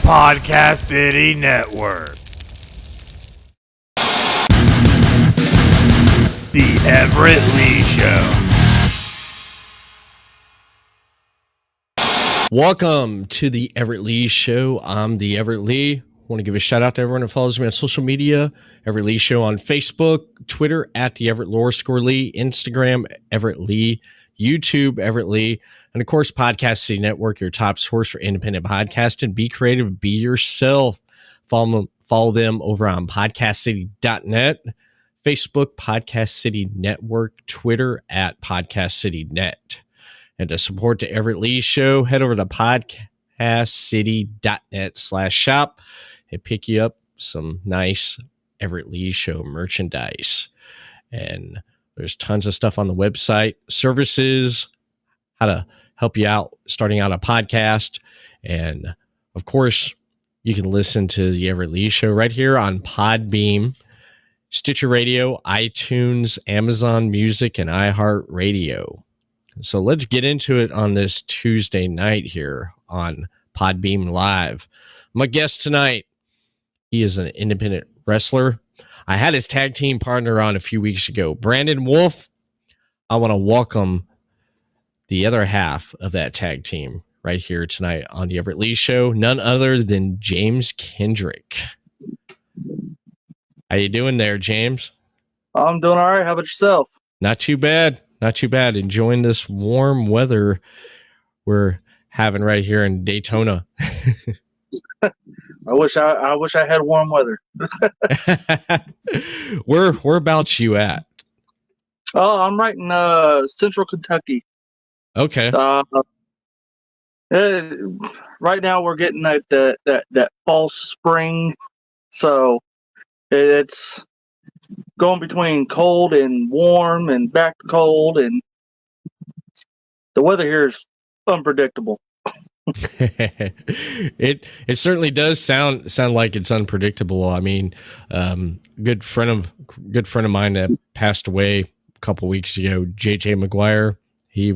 Podcast City Network. The Everett Lee Show. Welcome to the Everett Lee Show. I'm the Everett Lee. Want to give a shout out to everyone who follows me on social media. Everett Lee Show on Facebook, Twitter at the Everett Lee, Instagram Everett Lee, YouTube Everett Lee, and of course Podcast City Network, your top source for independent podcasting. Be creative, be yourself. Follow them over on podcastcity.net, Facebook Podcast City Network, Twitter at Podcast City Net. And to support the Everett Lee Show, head over to podcastcity.net/shop and pick you up some nice Everett Lee Show merchandise. And there's tons of stuff on the website, services, how to help you out starting out a podcast. And of course, you can listen to the Everett Lee Show right here on Podbeam, Stitcher Radio, iTunes, Amazon Music, and iHeartRadio. So let's get into it on this Tuesday night here on Podbeam Live. My guest tonight, he is an independent wrestler. I had his tag team partner on a few weeks ago, Brandon Wolfe. I want to welcome the other half of that tag team right here tonight on the Everett Lee Show, none other than James Kendrick. How you doing there, James? I'm doing all right. How about yourself? Not too bad. Not too bad. Enjoying this warm weather we're having right here in Daytona. I wish I had warm weather. Whereabouts you at? Oh, I'm right in Central Kentucky. Okay. Right now we're getting that false spring, so it's going between cold and warm and back to cold, and the weather here is unpredictable. It certainly does sound like it's unpredictable. I mean, good friend of mine that passed away a couple weeks ago, JJ McGuire. He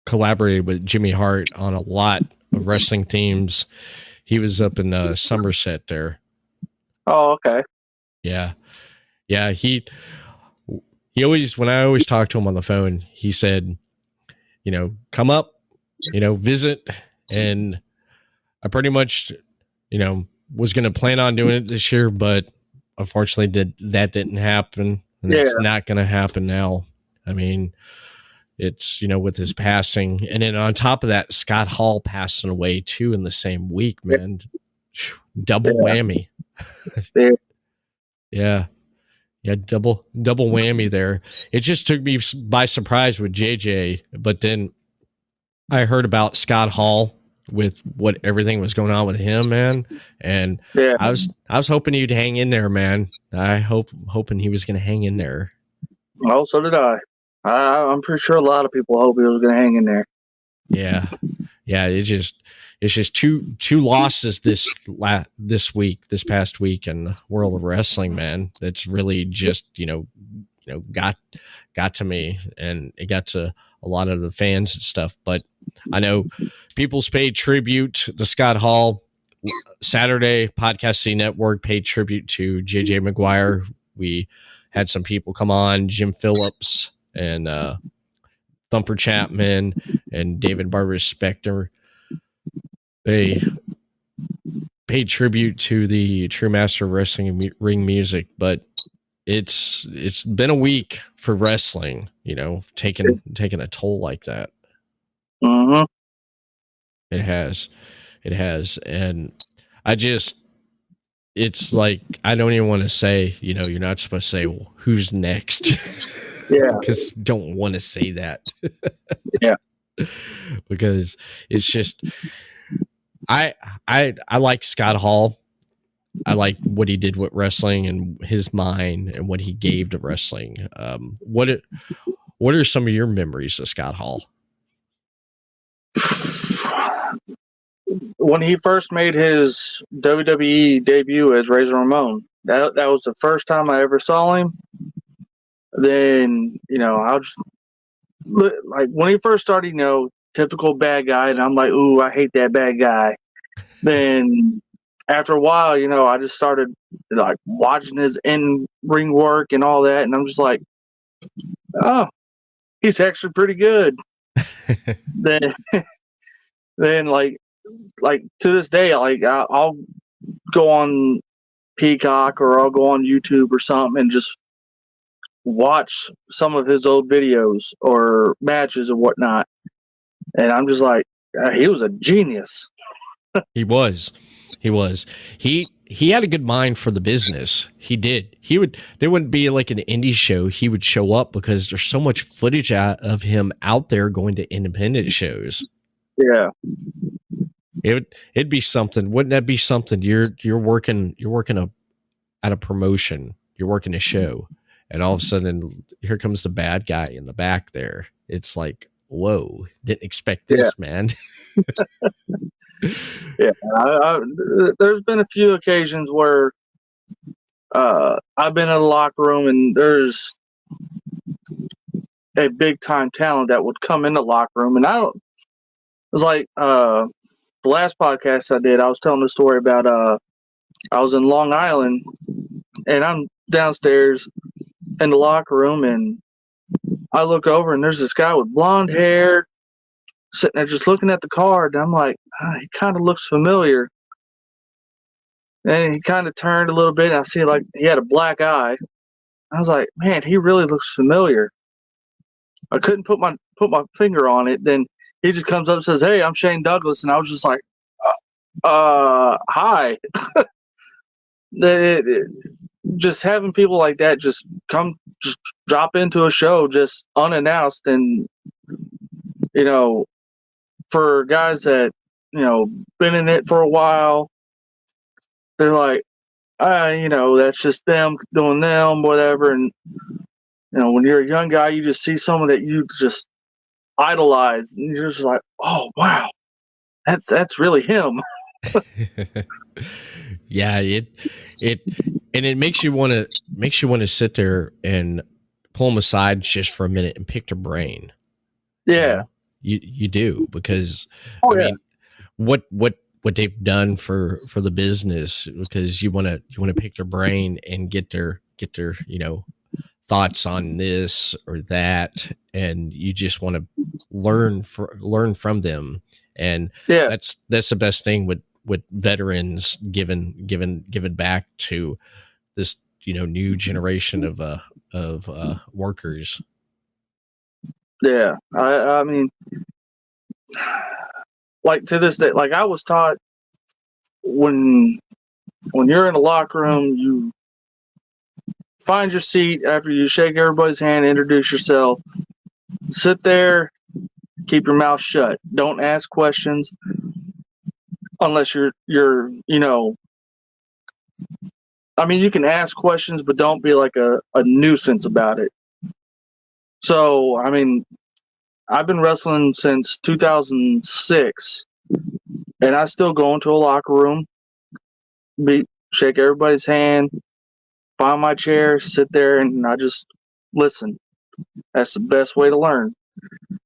collaborated with Jimmy Hart on a lot of wrestling themes. He was up in Somerset there. Oh, okay. Yeah. He always, when I always talk to him on the phone, he said, come up, visit. And I pretty much, was going to plan on doing it this year, but unfortunately that didn't happen. And It's not going to happen now. I mean, it's, with his passing. And then on top of that, Scott Hall passing away too in the same week, man. Double whammy. Yeah, double whammy there. It just took me by surprise with JJ, but then I heard about Scott Hall with what everything was going on with him, man. And I was hoping he'd hang in there, man. Hoping he was going to hang in there. Well, so did I. I'm pretty sure a lot of people hope he was going to hang in there. Yeah. It's just two losses this past week in the world of wrestling, man. That's really just got to me, and it got to a lot of the fans and stuff. But I know people's paid tribute to Scott Hall. Saturday, Podcast City Network paid tribute to JJ McGuire. We had some people come on, Jim Phillips and Thumper Chapman and David Barber Spector. They paid tribute to the true master of wrestling and ring music, but it's been a week for wrestling, taking a toll like that. Mm-hmm. It has, and it's like I don't even want to say, you're not supposed to say, well, who's next? Yeah, because don't want to say that. Yeah, because it's just. I like Scott Hall. I like what he did with wrestling and his mind and what he gave to wrestling. What are some of your memories of Scott Hall? When he first made his WWE debut as Razor Ramon, that was the first time I ever saw him. Then I'll just like when he first started, typical bad guy, and I'm like, ooh, I hate that bad guy. Then after a while, I just started like watching his in ring work and all that, and I'm just like, oh, he's actually pretty good. Then then like to this day, like I'll go on Peacock or I'll go on YouTube or something and just watch some of his old videos or matches and whatnot, and I'm just like, he was a genius. He was. He was. He had a good mind for the business. He did. There wouldn't be like an indie show. He would show up because there's so much footage of him out there going to independent shows. Yeah. It'd be something. Wouldn't that be something? You're working at a promotion. You're working a show, and all of a sudden here comes the bad guy in the back there. It's like, whoa, didn't expect this, man. Yeah, there's been a few occasions where I've been in a locker room and there's a big time talent that would come in the locker room, and it was like the last podcast I did, I was telling the story about I was in Long Island and I'm downstairs in the locker room and I look over and there's this guy with blonde hair sitting there just looking at the card, and I'm like, he kind of looks familiar. And he kind of turned a little bit, and I see like he had a black eye. I was like, man, he really looks familiar. I couldn't put my finger on it. Then he just comes up and says, "Hey, I'm Shane Douglas," and I was just like, hi. Just having people like that just drop into a show just unannounced, and for guys that been in it for a while, they're like, that's just them doing them, whatever. And when you're a young guy, you just see someone that you just idolize, and you're just like, oh wow, that's really him. Yeah, it and it makes you want to sit there and pull them aside just for a minute and pick their brain. Yeah, you do, because oh, I mean, what they've done for the business, because you want to pick their brain and get their thoughts on this or that, and you just want to learn from them. And yeah, that's the best thing with veterans giving back to this new generation of workers. yeah. I mean, like to this day, like I was taught when you're in a locker room, you find your seat after you shake everybody's hand, introduce yourself, sit there, keep your mouth shut. Don't ask questions unless you're I mean, you can ask questions, but don't be like a nuisance about it. So, I mean, I've been wrestling since 2006, and I still go into a locker room, shake everybody's hand, find my chair, sit there, and I just listen. That's the best way to learn.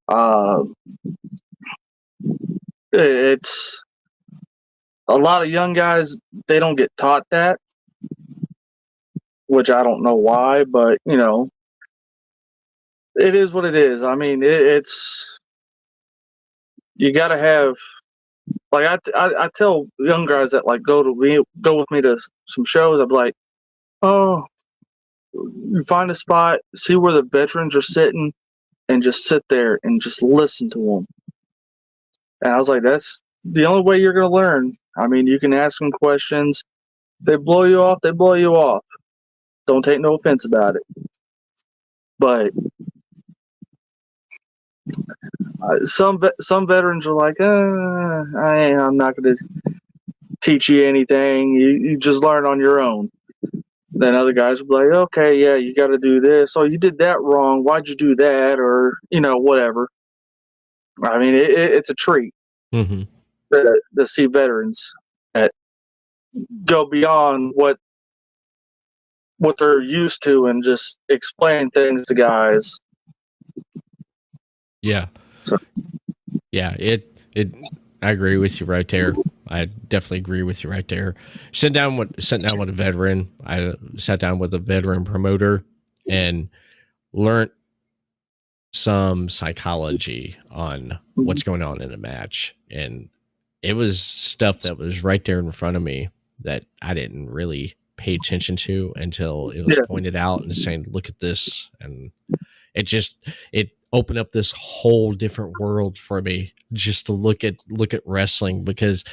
Uh, it's a lot of young guys, they don't get taught that, which I don't know why, but it is what it is. I mean, it's you got to have, like I tell young guys that like go with me to some shows. I'm like, oh, you find a spot, see where the veterans are sitting, and just sit there and just listen to them. And I was like, that's the only way you're gonna learn. I mean, you can ask them questions. They blow you off. They blow you off. Don't take no offense about it. But some veterans are like, I'm not going to teach you anything. You just learn on your own. Then other guys will be like, okay, yeah, you got to do this. Oh, you did that wrong. Why'd you do that? Or whatever. I mean, it's a treat Mm-hmm. to see veterans that go beyond what they're used to and just explain things to guys. Yeah. So. Yeah, I agree with you right there. I definitely agree with you right there. Sat down with a veteran. I sat down with a veteran promoter and learned some psychology on what's going on in a match. And it was stuff that was right there in front of me that I didn't really pay attention to until it was Yeah. pointed out and saying, look at this. And it opened up this whole different world for me just to look at wrestling, because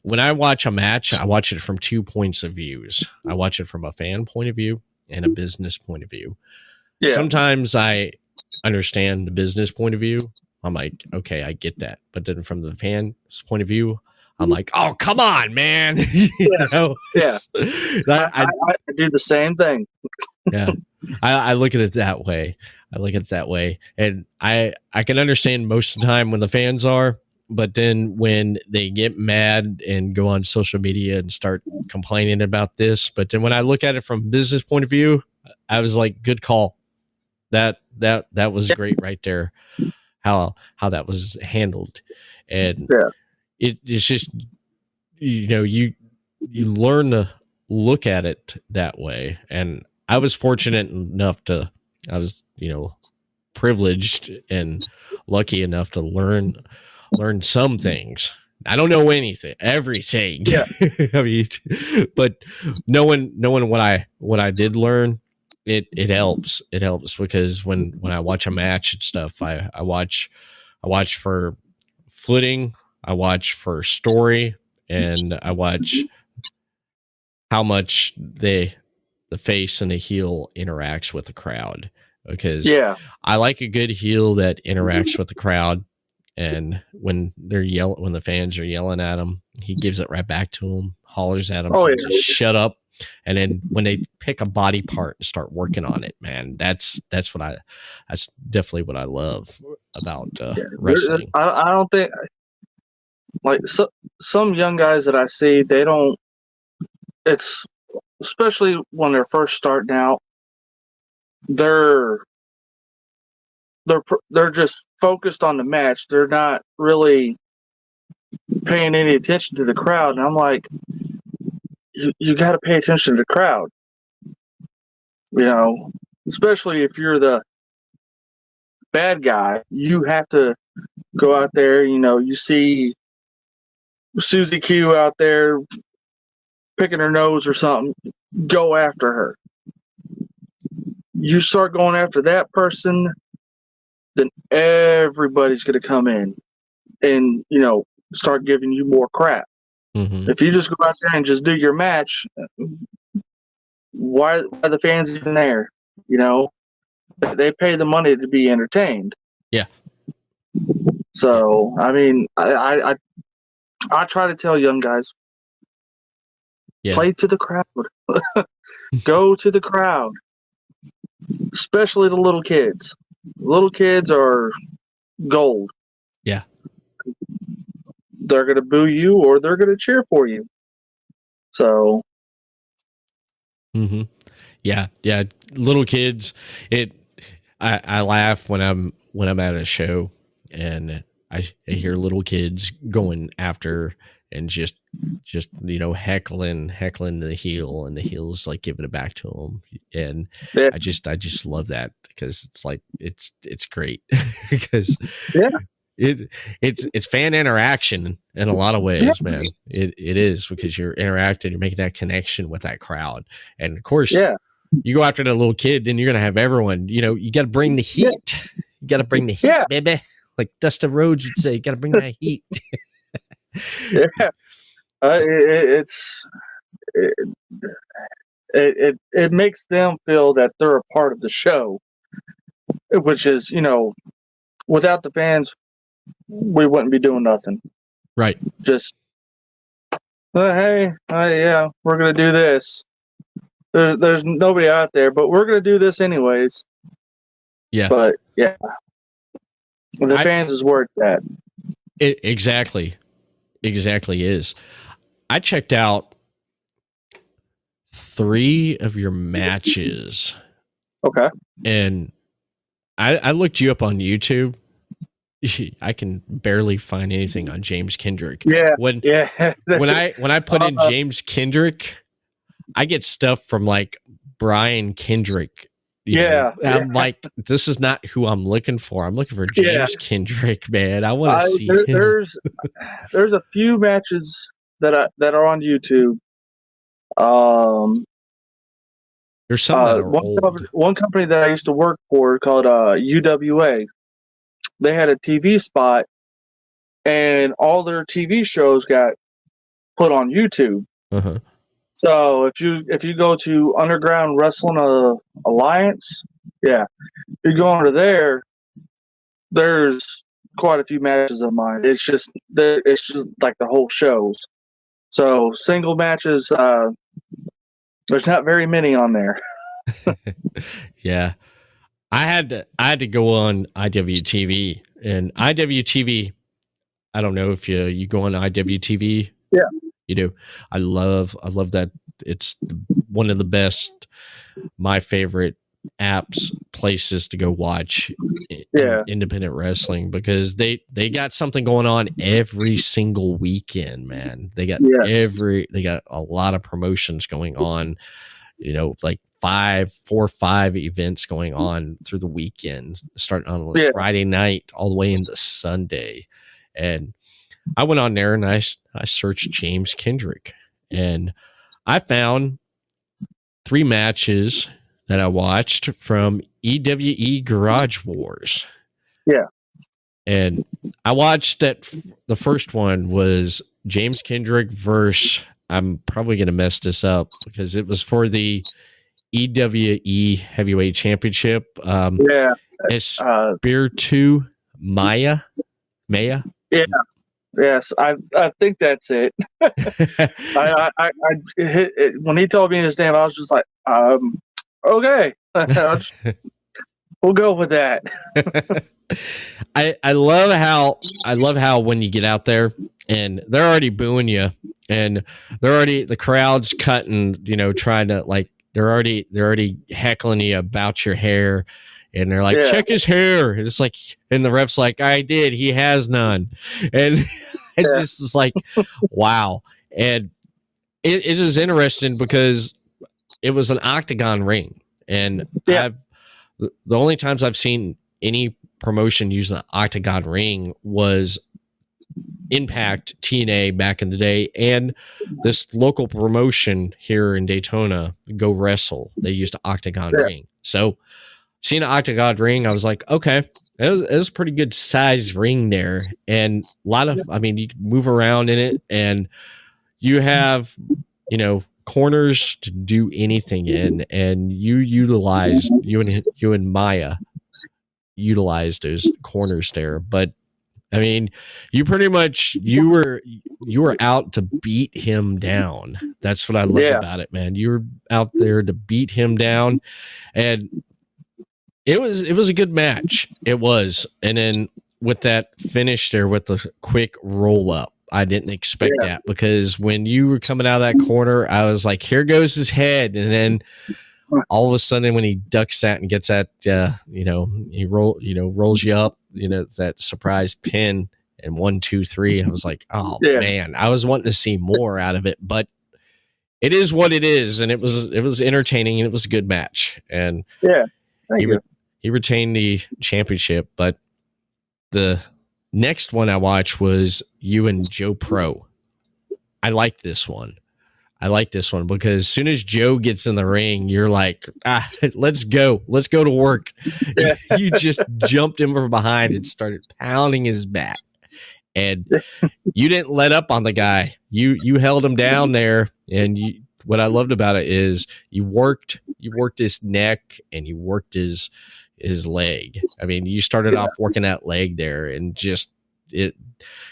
when I watch a match, I watch it from 2 points of views. I watch it from a fan point of view and a business point of view. Yeah. Sometimes I understand the business point of view. I'm like, okay, I get that. But then from the fan's point of view, I'm like, oh, come on, man. Yeah. I do the same thing. Yeah. I look at it that way. And I can understand most of the time when the fans are, but then when they get mad and go on social media and start complaining about this, but then when I look at it from a business point of view, I was like, good call. That was great right there. How that was handled. And Yeah. it's just, you learn to look at it that way. And I was fortunate enough I was, privileged and lucky enough to learn some things. I don't know everything. Yeah. I mean, but knowing what I did learn, it helps. It helps because when I watch a match and stuff, I watch for footing, I watch for story, and I watch how much the face and the heel interacts with the crowd, because Yeah. I like a good heel that interacts with the crowd, and when when the fans are yelling at him, he gives it right back to them, hollers at them, Oh, tells yeah. them shut up. And then when they pick a body part and start working on it, man, that's definitely what I love about wrestling. I don't think, like, some young guys that I see, they don't. It's especially when they're first starting out. They're they're just focused on the match. They're not really paying any attention to the crowd. And I'm like, you got to pay attention to the crowd. Especially if you're the bad guy, you have to go out there. You see Susie Q out there picking her nose or something, go after her. You start going after that person, then everybody's going to come in and, start giving you more crap. Mm-hmm. If you just go out there and just do your match, why are the fans even there? They pay the money to be entertained. Yeah. So, I mean, I try to tell young guys, play to the crowd. Go to the crowd, especially the little kids. Little kids are gold. Yeah. They're going to boo you or they're going to cheer for you. So. Mm-hmm. Yeah. Little kids. I laugh when I'm at a show and I hear little kids going after and just heckling the heel, and the heel's like giving it back to them. And Yeah. I just love that, because it's like it's great because it's fan interaction in a lot of ways, man. It is, because you're interacting, you're making that connection with that crowd. And of course, you go after the little kid, then you're going to have everyone, you got to bring the heat. You got to bring the heat, baby. Like Dustin Rhodes would say, you got to bring that heat. It makes them feel that they're a part of the show, which is, without the fans, we wouldn't be doing nothing. Right. Just, hey, yeah, we're going to do this. There's nobody out there, but we're going to do this anyways. Yeah. But, yeah. The fans is where it's at. It exactly is. I checked out 3 of your matches. Okay. And I looked you up on YouTube, I can barely find anything on James Kendrick. Yeah, When yeah, when I put in uh, James Kendrick, I get stuff from like Brian Kendrick. yeah, yeah, I'm like, this is not who I'm looking for. I'm looking for yeah. James Kendrick, man. I want to see him. There's a few matches that are on YouTube. Um, There's some that are old. one company that I used to work for called UWA. They had a TV spot, and all their TV shows got put on YouTube. Uh-huh. So if you go to Underground Wrestling Alliance, yeah, you go under there. There's quite a few matches of mine. It's just like the whole shows. So single matches, there's not very many on there. Yeah. I had to go on IWTV, and IWTV, I don't know if you go on IWTV. Yeah, You do. I love that. It's one of the best, my favorite apps, places to go watch yeah, independent wrestling, because they got something going on every single weekend, man. yes, They got a lot of promotions going on, like 5 events going on through the weekend, starting on yeah, Friday night all the way into Sunday. And I went on there and I searched James Kendrick, and I found 3 matches that I watched from EWE Garage Wars. yeah, And I watched that. The first one was James Kendrick versus, I'm probably going to mess this up because it was for the EWE Heavyweight Championship. yeah, Espiritu Maya. Maya. yeah. Yes, I think that's it. I when he told me his name, I was just like, okay, we'll go with that. I love how when you get out there and they're already booing you, and the crowd's cutting, trying to, like, they're already heckling you about your hair, and they're like, Yeah, check his hair. And it's like, and the ref's like, I did, he has none. And it's yeah, just like, wow. And it is interesting because it was an octagon ring, and yeah, the only times I've seen any promotion use an octagon ring was Impact, TNA back in the day, and this local promotion here in Daytona, Go Wrestle. They used an octagon yeah, ring. So seeing an octagon ring, I was like, okay, it was a pretty good size ring there, and a lot of, I mean, you can move around in it, and you have, corners to do anything in, and you and Maya utilized those corners there. But I mean, you pretty much, you were out to beat him down. That's what I loved yeah, about it, man. You were out there to beat him down, and it was a good match. It was. And then with that finish there with the quick roll up, I didn't expect yeah, that, because when you were coming out of that corner, I was like, here goes his head. And then all of a sudden when he ducks that and gets that, rolls you up, that surprise pin, and 1, 2, 3. I was like, oh yeah, man, I was wanting to see more out of it, but it is what it is. And it was entertaining, and it was a good match. And yeah. Thank you. he retained the championship. But the next one I watched was you and Joe Pro. I like this one. Because as soon as Joe gets in the ring, you're like, let's go to work. Yeah. You just jumped him from behind and started pounding his back, and you didn't let up on the guy. You held him down there, and what I loved about it is you worked his neck, and you worked his leg. I mean, you started off working that leg there, and just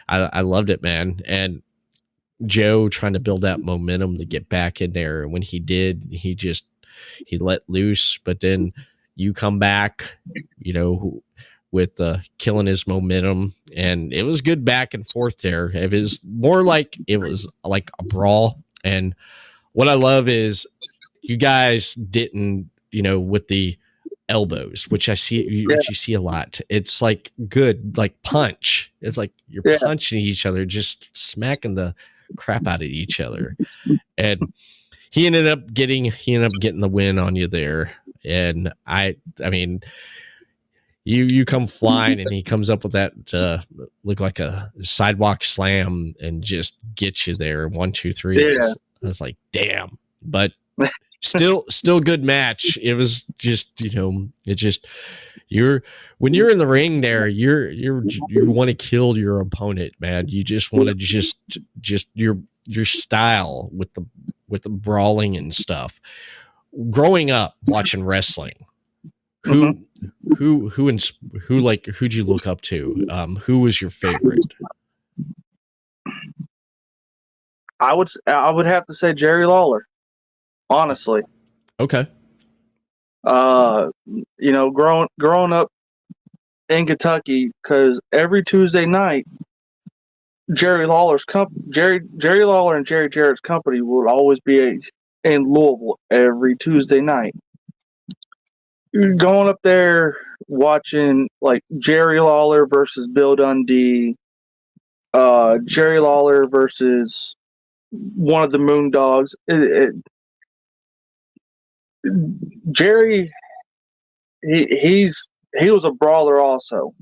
I loved it, man. And Joe trying to build that momentum to get back in there, and when he did, he let loose. But then you come back, with killing his momentum, and it was good back and forth there. It was like a brawl. And what I love is you guys didn't, with the elbows, which which you see a lot. It's like good, like punch. It's like you're punching each other, just smacking the crap out of each other. And he ended up getting the win on you there. And I mean, you come flying, and he comes up with that look like a sidewalk slam and just gets you there. 1, 2, 3. Yeah. I was like, damn. But still good match. It was just, it just, when you're in the ring there, you want to kill your opponent, man. You just want to just your style with the brawling and stuff. Growing up watching wrestling, who'd you look up to? Who was your favorite? I would have to say Jerry Lawler, honestly. Okay. Growing up in Kentucky, because every Tuesday night, Jerry Lawler and Jerry Jarrett's company would always be in Louisville every Tuesday night. Going up there, watching like Jerry Lawler versus Bill Dundee, Jerry Lawler versus one of the Moondogs. Jerry, he was a brawler also.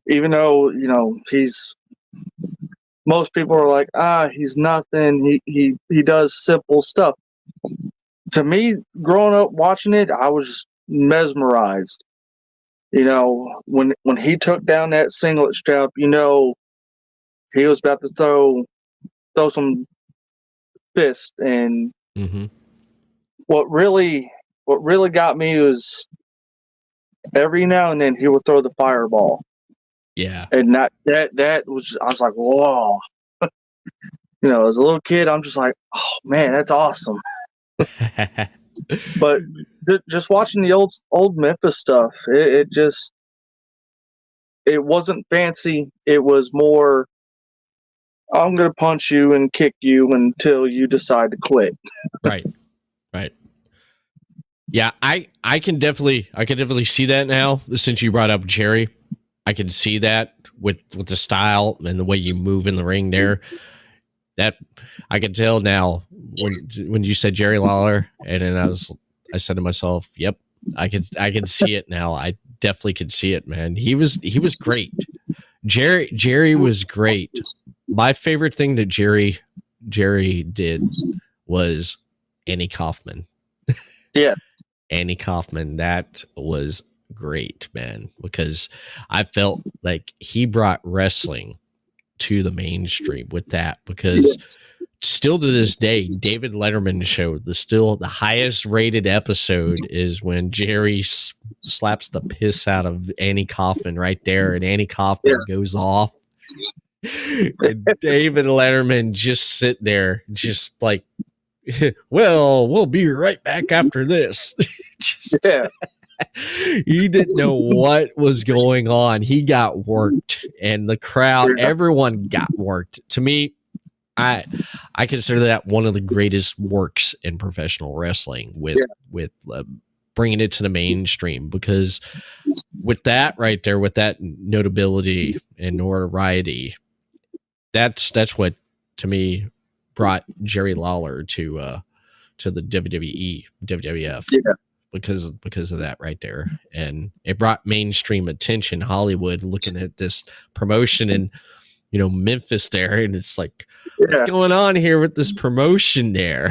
Even though most people are like, he's nothing. He does simple stuff. To me, growing up watching it, I was mesmerized. When he took down that singlet strap, he was about to throw some fists. And Mm-hmm. what really got me was every now and then he would throw the fireball. Yeah. And that was, I was like, whoa. As a little kid, I'm just like, oh man, that's awesome. But just watching the old Memphis stuff, it wasn't fancy. It was more, I'm gonna punch you and kick you until you decide to quit. Right. Yeah, I can definitely see that now. Since you brought up Jerry, I can see that with the style and the way you move in the ring there. That I can tell now when you said Jerry Lawler, and then I said to myself, "Yep, I can see it now. I definitely could see it, man. He was great. Jerry was great. My favorite thing that Jerry did was Annie Kaufman. Yeah, Annie Kaufman. That was great, man, because I felt like he brought wrestling to the mainstream with that, because still to this day, David Letterman show, the highest rated episode is when Jerry slaps the piss out of Annie Kaufman right there, and Annie Kaufman goes off. And David Letterman just sit there, just like, well, we'll be right back after this. He didn't know what was going on. He got worked, and the crowd, everyone got worked. To me, I consider that one of the greatest works in professional wrestling, with bringing it to the mainstream, because with that right there, with that notability and notoriety, that's what to me brought Jerry Lawler to the WWE, WWF. Because of that right there. And it brought mainstream attention, Hollywood looking at this promotion in Memphis there, and it's like, what's going on here with this promotion there?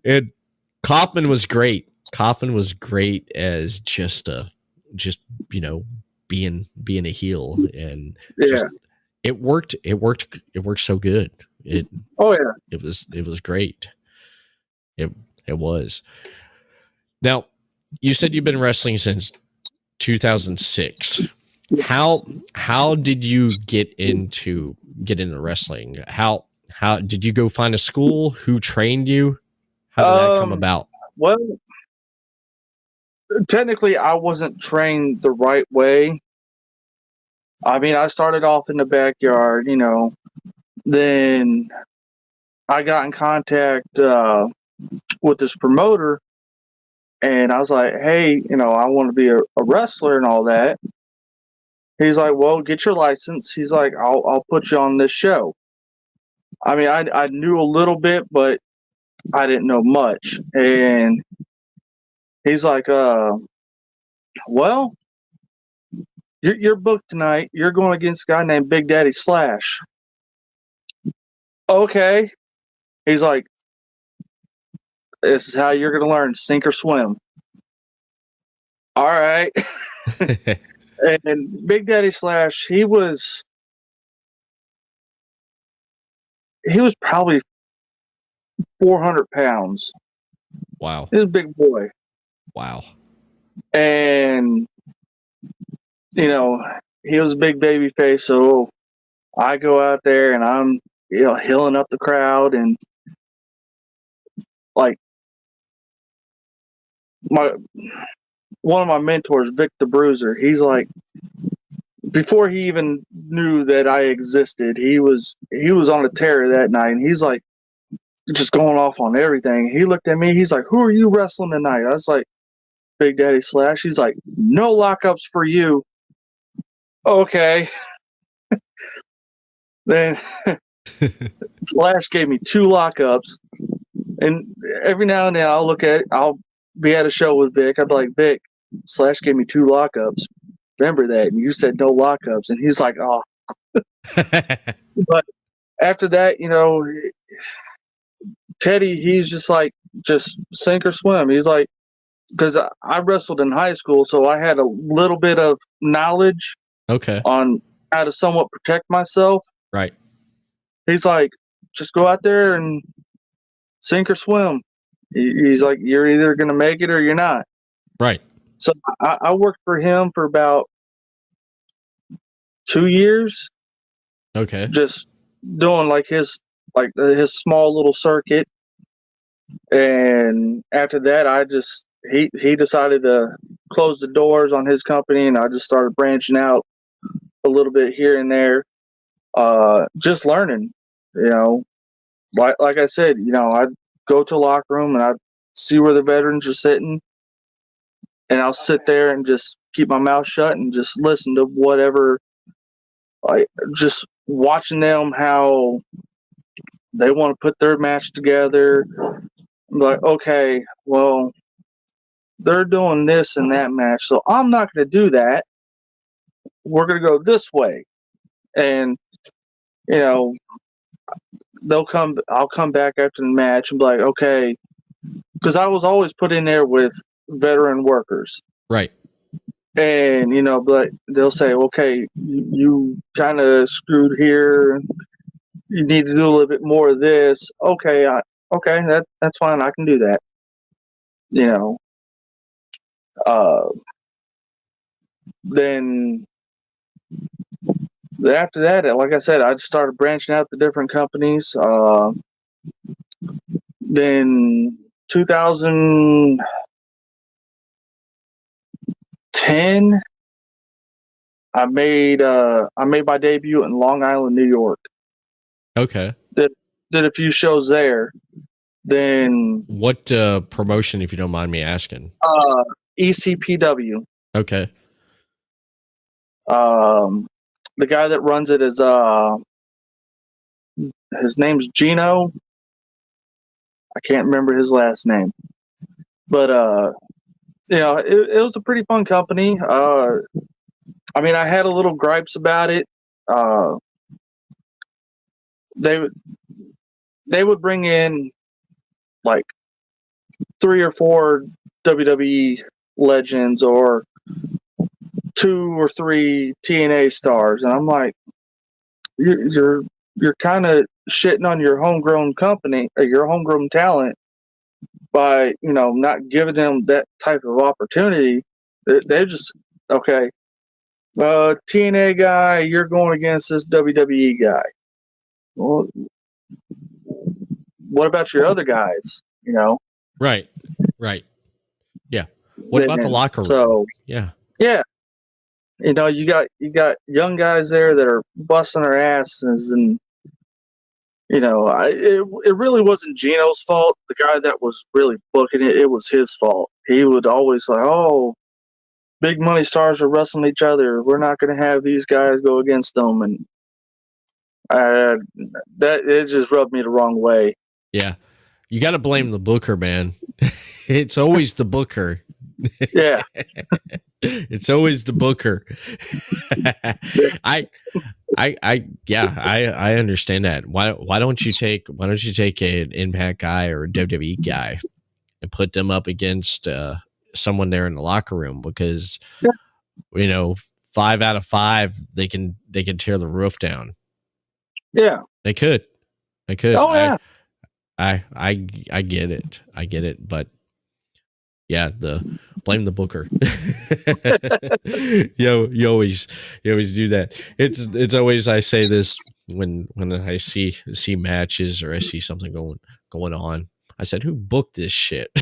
And Kaufman was great. Kaufman was great as just being a heel, and it worked so good. It was great. It was. Now, you said you've been wrestling since 2006. How did you get into wrestling? How did you go find a school? Who trained you? How did that come about? Well, technically, I wasn't trained the right way. I mean, I started off in the backyard, then I got in contact with this promoter, And I was like, hey, I want to be a wrestler and all that. He's like, well, get your license. He's like, I'll put you on this show. I mean, I knew a little bit, but I didn't know much. And he's like, well, you're booked tonight. You're going against a guy named Big Daddy Slash. Okay. He's like, this is how you're going to learn, sink or swim. All right. And Big Daddy Slash, he was probably 400 pounds. Wow. He was a big boy. Wow. And, he was a big baby face. So I go out there and I'm, healing up the crowd. And like one of my mentors, Vic the Bruiser, he's like, before he even knew that I existed, he was on a tear that night. And he's like, just going off on everything. He looked at me. He's like, who are you wrestling tonight? I was like, Big Daddy Slash. He's like, no lockups for you. Okay. Then Slash gave me 2 lockups. And every now and then I'll be at a show with Vic. I'd be like, Vic, Slash gave me 2 lockups. Remember that? And you said no lockups. And he's like, oh. But after that, Teddy, he's just like, just sink or swim. He's like, because I wrestled in high school, so I had a little bit of knowledge Okay. on how to somewhat protect myself. Right. He's like, just go out there and sink or swim. He's like, you're either going to make it or you're not. Right. So I worked for him for about 2 years. Okay. Just doing like his small little circuit. And after that, he decided to close the doors on his company, and I just started branching out a little bit here and there, just learning. Like I said, I'd go to a locker room and I'd see where the veterans are sitting, and I'll sit there and just keep my mouth shut and just listen to whatever. Just watching them how they want to put their match together. I'm like, okay, well, they're doing this in that match, so I'm not going to do that. We're going to go this way, and you know, I'll come back after the match and be like, okay, because I was always put in there with veteran workers, Right. and but they'll say, okay, you kind of screwed here. You need to do a little bit more of this. Okay, okay, that's fine. I can do that. You know, uh, then after that, like I said, I just started branching out to different companies. Then 2010, I made my debut in Long Island, New York. Okay. Did a few shows there. Then What promotion, if you don't mind me asking? ECPW. Okay. The guy that runs it is his name's Gino. I can't remember his last name, but it was a pretty fun company. I mean, I had a little gripes about it. They would bring in like 3 or 4 WWE legends or 2 or 3 TNA stars, and I'm like, you're kind of shitting on your homegrown company or your homegrown talent by not giving them that type of opportunity. They just okay. TNA guy, you're going against this WWE guy. Well, what about your other guys? Right. Right. Yeah. What about the locker room? So Yeah. yeah, you got young guys there that are busting their asses, and It really wasn't Gino's fault. The guy that was really booking it, it was his fault. He would always like, oh, big money stars are wrestling each other. We're not going to have these guys go against them, and that it just rubbed me the wrong way. Yeah. You got to blame the booker, man. It's always the booker. Yeah. It's always the booker. I understand that. Why don't you take an Impact guy or a WWE guy and put them up against someone there in the locker room? Because Yeah. 5 out of 5 they can tear the roof down. Yeah. They could. Oh yeah. I get it. But yeah, blame the booker. you always do that. It's always, I say this when I see matches or I see something going on. I said, who booked this shit?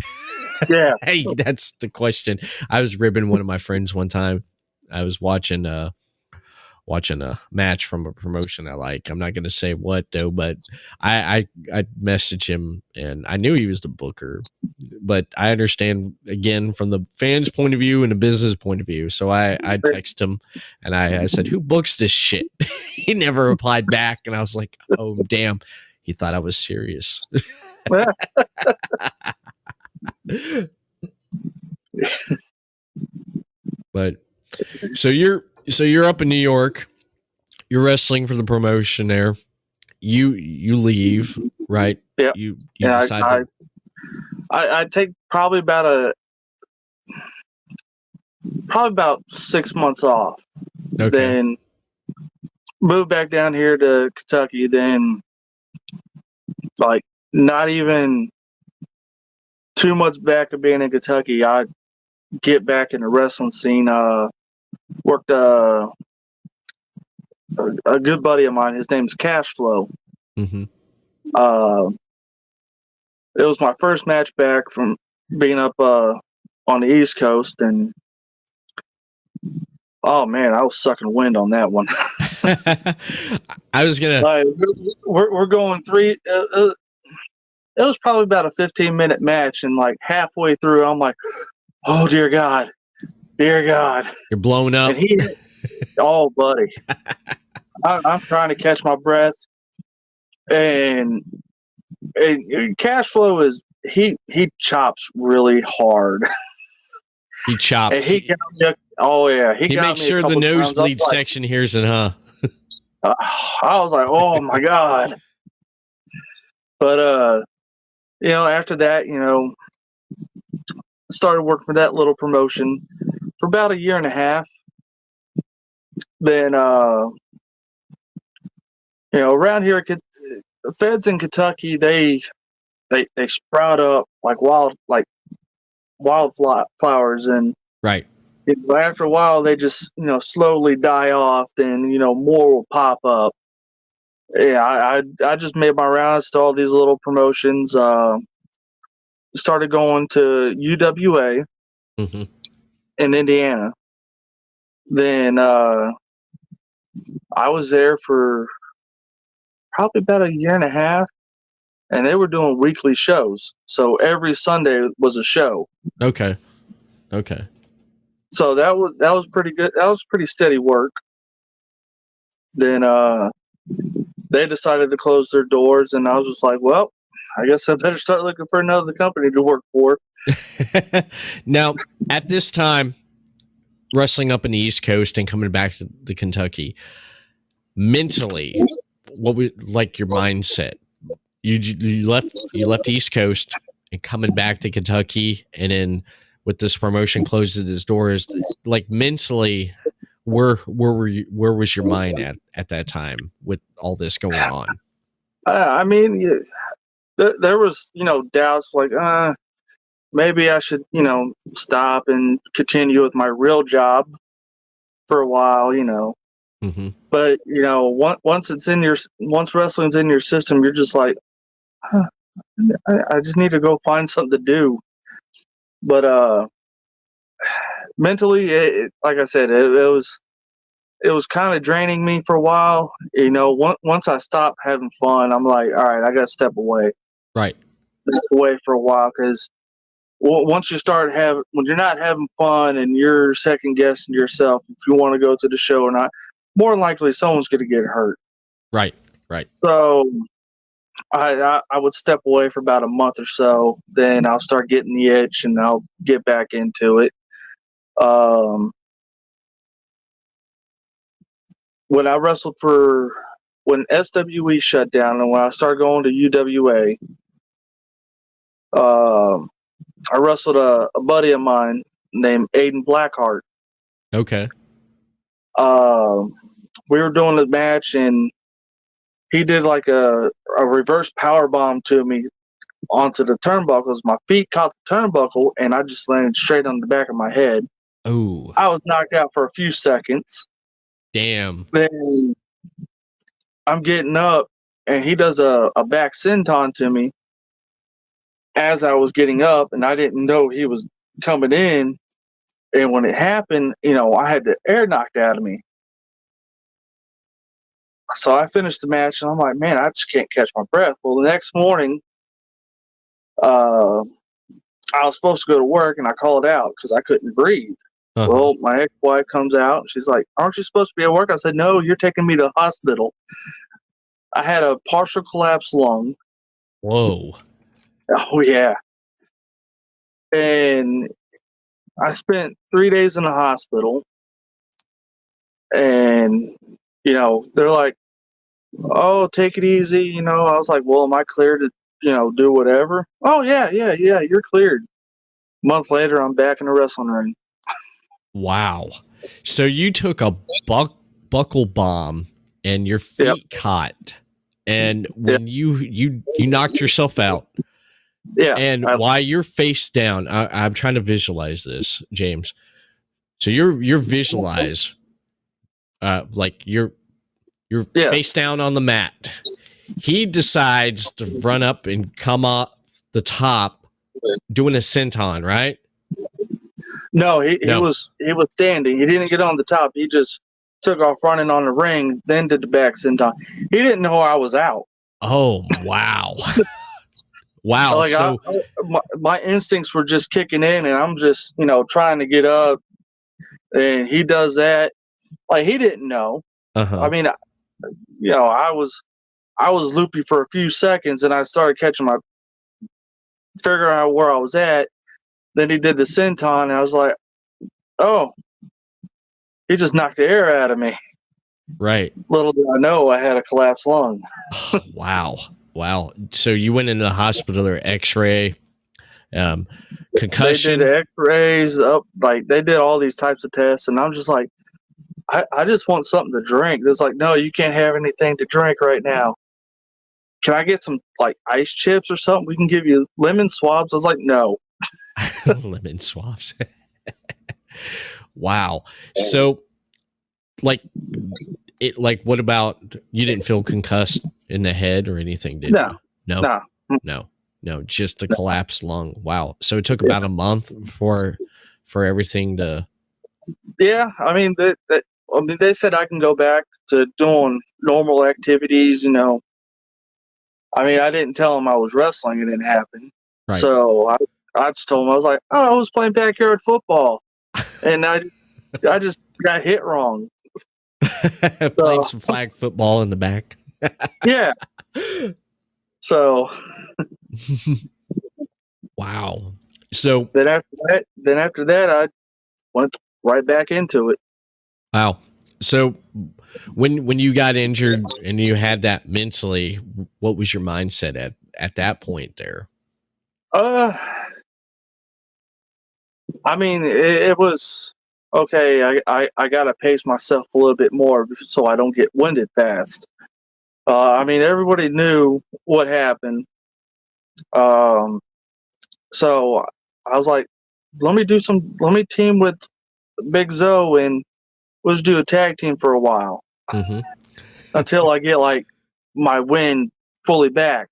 Yeah. Hey, that's the question. I was ribbing one of my friends one time. I was watching a match from a promotion I like. I'm not going to say what though, but I messaged him and I knew he was the booker, but I understand again from the fans' point of view and the business point of view. So I text him and I said, who books this shit? He never replied back. And I was like, oh, damn. He thought I was serious. But so you're up in New York. You're wrestling for the promotion there. You leave, right? Yeah. You decide I take probably about 6 months off. okay. Then move back down here to Kentucky. Then like not even 2 months back of being in Kentucky, I get back in the wrestling scene. Worked a good buddy of mine. His name's Cashflow. Mm-hmm. It was my first match back from being up on the East Coast, and oh man, I was sucking wind on that one. I was gonna. We're going three. It was probably about a 15-minute match, and like halfway through, I'm like, "Oh dear God, You're blowing up." And oh buddy, I'm trying to catch my breath, and Cashflow is he chops really hard. He chops. And he got me. Oh yeah, he makes sure the nosebleed section hears it, huh? I was like, oh my God. But after that, started working for that little promotion for about a year and a half. Then around here, the feds in Kentucky, they sprout up like wildflowers, and right. After a while, they just slowly die off. Then more will pop up. Yeah, I just made my rounds to all these little promotions. Started going to UWA mm-hmm. in Indiana. Then I was there for probably about a year and a half, and they were doing weekly shows. So every Sunday was a show. Okay. So that was pretty good. That was pretty steady work. Then they decided to close their doors, and I was just like, well, I guess I better start looking for another company to work for. Now, at this time, wrestling up in the East Coast and coming back to Kentucky, mentally, what was like your mindset? You left the East Coast and coming back to Kentucky, and then with this promotion closing its doors, like mentally, where was your mind at that time with all this going on? I mean, there was doubts like maybe I should stop and continue with my real job for a while, Mm-hmm. But once wrestling's in your system, you're just like, I just need to go find something to do. But mentally, like I said, it it was kind of draining me for a while. Once I stopped having fun, I'm like, all right, I got to step away Right. for a while, because once you start when you're not having fun and you're second guessing yourself if you want to go to the show or not, more than likely someone's going to get hurt. Right. Right. So I would step away for about a month or so. Then I'll start getting the itch and I'll get back into it. When I wrestled when SWE shut down and when I started going to UWA, I wrestled a buddy of mine named Aiden Blackheart. Okay. We were doing the match and he did like a reverse power bomb to me onto the turnbuckles. My feet caught the turnbuckle and I just landed straight on the back of my head. Oh, I was knocked out for a few seconds. damn. Then I'm getting up and he does a back senton to me as I was getting up, and I didn't know he was coming in. And when it happened, I had the air knocked out of me. So I finished the match and I'm like, man, I just can't catch my breath. Well, the next morning, I was supposed to go to work and I called out because I couldn't breathe. Uh-huh. Well, my ex-wife comes out and she's like, aren't you supposed to be at work? I said, no, you're taking me to the hospital. I had a partial collapsed lung. Whoa. Oh, yeah. And I spent 3 days in the hospital. And, they're like, oh, take it easy. I was like, well, am I cleared to, do whatever? Oh, yeah, you're cleared. A month later, I'm back in the wrestling ring. Wow. So you took a buckle bomb and your feet caught. And when you knocked yourself out, and while you're face down, I'm trying to visualize this, James. So you're visualize, like you're face down on the mat. He decides to run up and come off the top, doing a senton, right? No, he was standing. He didn't get on the top. He just took off running on the ring, then did the back senton. He didn't know I was out. Oh, wow. Wow. Like so my instincts were just kicking in, and I'm just trying to get up, and he does that. Like, he didn't know. I mean, I was loopy for a few seconds, and I started figuring out where I was at. Then he did the senton, and I was like, oh, he just knocked the air out of me. Right. Little did I know I had a collapsed lung. Wow. So you went into the hospital or X-ray, concussion. They did X-rays they did all these types of tests, and I'm just like, I just want something to drink. It's like, no, you can't have anything to drink right now. Can I get some like ice chips or something? We can give you lemon swabs. I was like, no. Lemon swabs. Wow. So what about, you didn't feel concussed in the head or anything, did you? No, just a collapsed lung. Wow. So it took about a month for everything to. Yeah, I mean they said I can go back to doing normal activities. I mean, I didn't tell them I was wrestling. It didn't happen. Right. So I just told them, I was like, oh, I was playing backyard football, and I just got hit wrong. Playing some flag football in the back. Yeah. So. Wow. So then after that, I went right back into it. Wow. So when you got injured and you had that mentally, what was your mindset at that point there? I mean, it was okay. I gotta pace myself a little bit more so I don't get winded fast. I mean, everybody knew what happened. So I was like, let me team with Big Zoe and let's do a tag team for a while until I get like my wind fully back.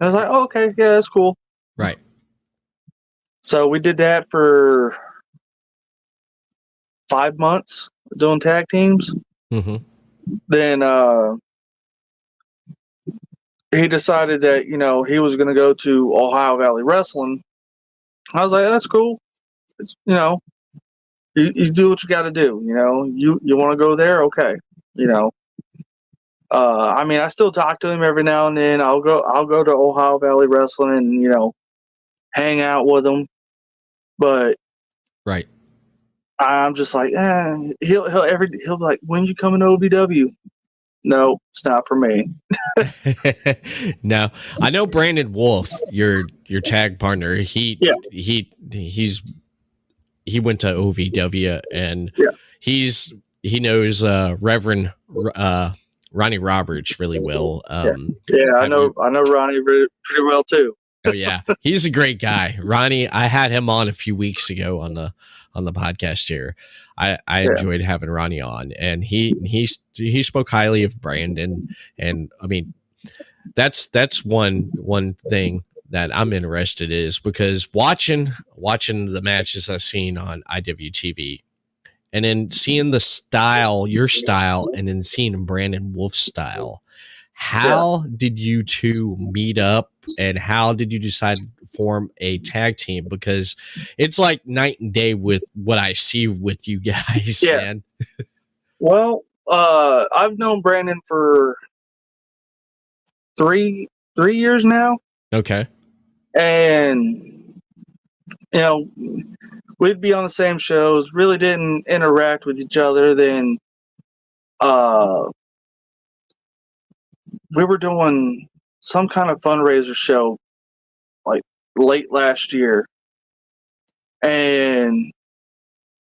And I was like, oh, okay, yeah, that's cool. Right. So we did that for 5 months doing tag teams. Mm-hmm. Then he decided that he was going to go to Ohio Valley Wrestling. I was like, that's cool. It's you do what you got to do. You want to go there, okay. You know, I mean, I still talk to him every now and then. I'll go to Ohio Valley Wrestling and hang out with him, but Right. I'm just like, he'll be like, when you coming to OVW? No, it's not for me. Now, I know Brandon Wolfe, your tag partner. Yeah, He went to OVW, and yeah, he knows Reverend Ronnie Roberts really well. yeah, yeah. I Have know, you? I know Ronnie pretty well too. Oh yeah, he's a great guy. Ronnie, I had him on a few weeks ago on the podcast here. I Yeah, enjoyed having Ronnie on, and he spoke highly of Brandon, and I mean that's one thing that I'm interested is because watching the matches I've seen on IWTV, and then seeing the style, your style, and then seeing Brandon Wolf's style. yeah. How did you two meet up, and how did you decide to form a tag team? Because it's like night and day with what I see with you guys, Yeah. man. Well, I've known Brandon for three years now, Okay. and you know, we'd be on the same shows. Really didn't interact with each other. Then, uh, we were doing some kind of fundraiser show like late last year, and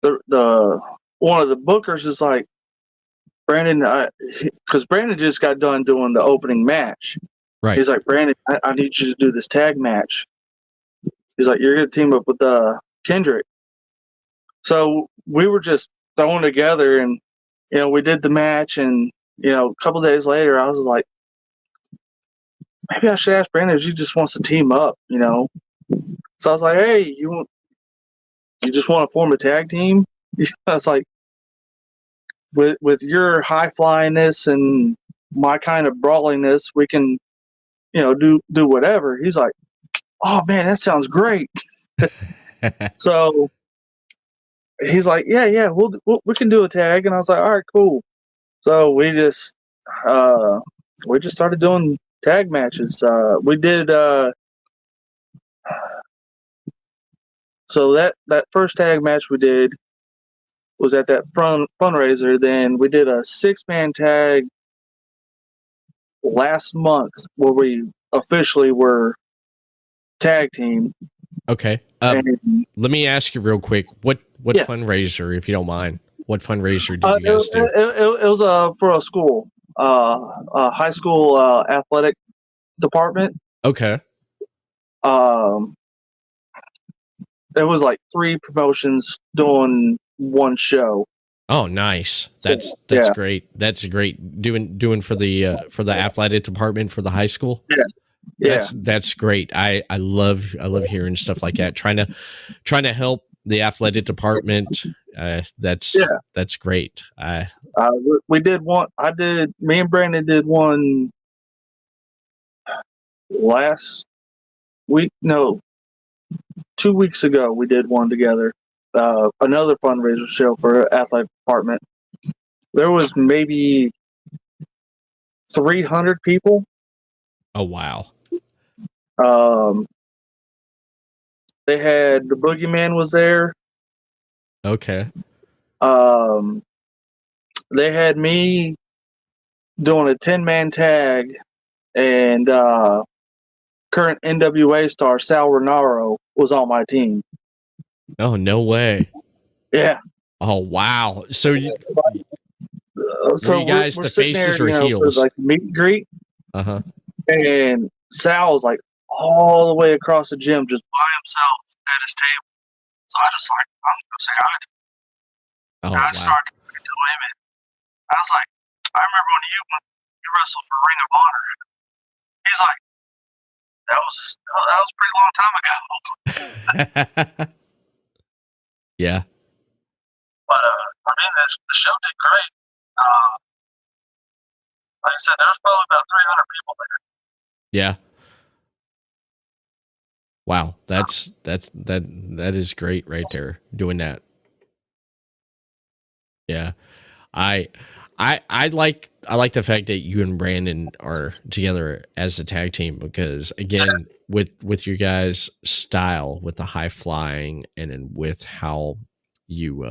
the one of the bookers is like, Brandon, because Brandon just got done doing the opening match. Right. He's like, Brandon, I need you to do this tag match. He's like, you're gonna team up with Kendrick. So we were just thrown together, and we did the match, and a couple days later, I was like, maybe I should ask Brandon if he just wants to team up. So I was like, hey, you just want to form a tag team? I was like, with your high flyingness and my kind of brawliness, we can do whatever. He's like, oh man, that sounds great. So he's like, yeah, we can do a tag, and I was like, all right, cool. So uh, we just started doing tag matches. We did so that first tag match we did was at that fundraiser. Then we did a 6-man tag last month where we officially were tag team. Okay. And Let me ask you real quick. What yes, fundraiser, if you don't mind? What fundraiser did you guys do? it was for a school, a high school athletic department. Okay. Um, it was like 3 promotions doing one show. Oh, nice. So That's yeah, great. That's great. Doing for the athletic department for the high school. yeah, yeah. That's great. I love hearing stuff like that. Trying to help the athletic department. Yeah. That's great. We did one. Me and Brandon did one last week. No, 2 weeks ago. We did one together. Another fundraiser show for athletic department. There was maybe 300 people. Oh wow. Um, they had the Boogeyman was there. Okay. Um, they had me doing a 10-man tag, and current NWA star Sal Renaro was on my team. Oh no way. Yeah. Oh wow. So were So you guys we're the sitting there, faces or for heels? like the meet and greet, Uh huh. and Sal was like all the way across the gym just by himself at his table. So I just like, I'm gonna say hi to him. Oh And I wow. started talking to him, and I was like, I remember when you wrestled for Ring of Honor. He's like, that was a pretty long time ago. Yeah. But I mean, the show did great. Like I said, there's probably about 300 people there. Yeah. Wow, that is great right there doing that. Yeah. I I like the fact that you and Brandon are together as a tag team because again with your guys' style with the high flying and then with how you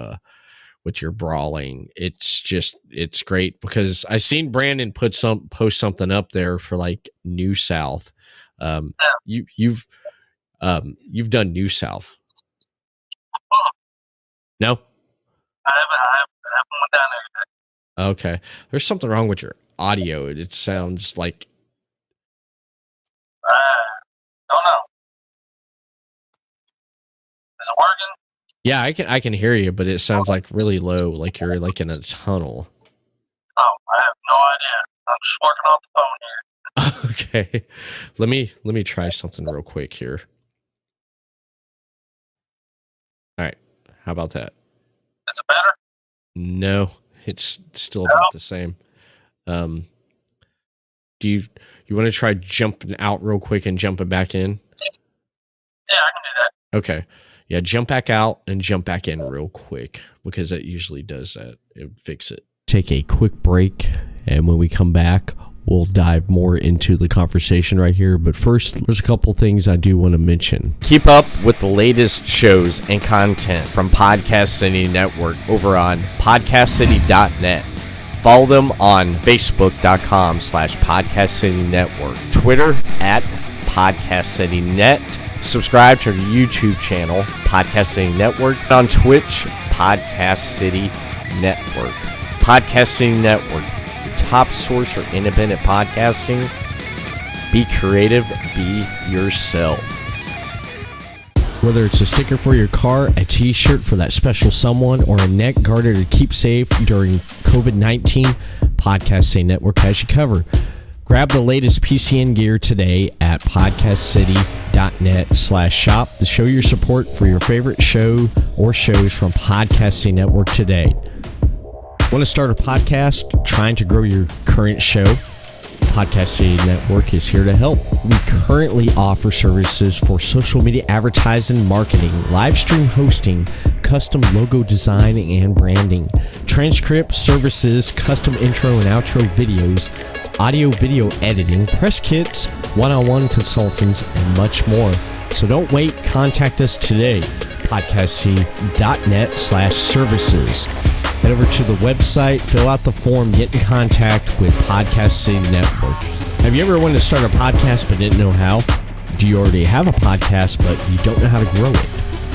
with your brawling, it's great because I seen Brandon post something up there for like New South. You've done New South. No? I haven't went down there yet. Okay. There's something wrong with your audio. It sounds like Don't know. Is it working? yeah, I can hear you, but it sounds like really low, like you're like in a tunnel. Oh, I have no idea. I'm just working off the phone here. Okay. Let me try something real quick here. All right. How about that? Is it better? No, it's still about the same. Do you want to try jumping out real quick and jumping back in? Yeah, I can do that. Okay. Yeah, jump back out and jump back in real quick because it usually does that. It fix it. Take a quick break, and when we come back, we'll dive more into the conversation right here. But first, there's a couple things I do want to mention. Keep up with the latest shows and content from Podcast City Network over on podcastcity.net. Follow them on facebook.com/Podcast City Network, Twitter @PodcastCityNet. Subscribe to our YouTube channel, Podcast City Network, on Twitch, Podcast City Network. Podcast City Network, your top source for independent podcasting. Be creative, be yourself. Whether it's a sticker for your car, a t-shirt for that special someone, or a neck garter to keep safe during COVID-19, Podcast City Network has you covered. Grab the latest PCN gear today at podcastcity.net/shop to show your support for your favorite show or shows from Podcast City Network today. Want to start a podcast trying to grow your current show? Podcast City Network is here to help. We currently offer services for social media advertising, marketing, live stream hosting, custom logo design and branding, transcript services, custom intro and outro videos, audio-video editing, press kits, one-on-one consultants, and much more. So don't wait. Contact us today. podcastcity.net/services. Head over to the website, fill out the form, get in contact with Podcast City Network. Have you ever wanted to start a podcast but didn't know how? Do you already have a podcast but you don't know how to grow it?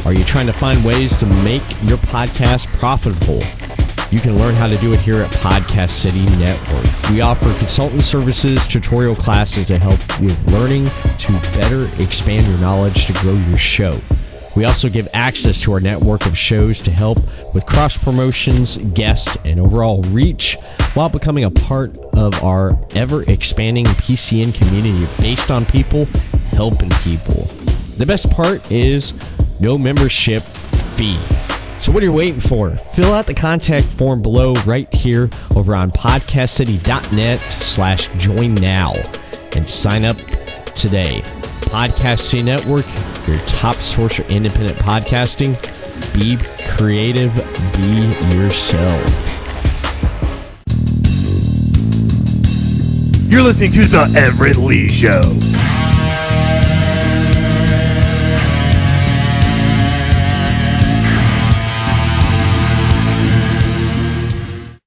Are you trying to find ways to make your podcast profitable? You can learn how to do it here at Podcast City Network. We offer consultant services, tutorial classes to help with learning to better expand your knowledge to grow your show. We also give access to our network of shows to help with cross promotions, guests, and overall reach while becoming a part of our ever-expanding PCN community based on people helping people. The best part is no membership fee. So what are you waiting for? Fill out the contact form below right here over on podcastcity.net/join now and sign up today. Podcast City Network, your top source for independent podcasting. Be creative, be yourself. You're listening to The Everett Lee Show.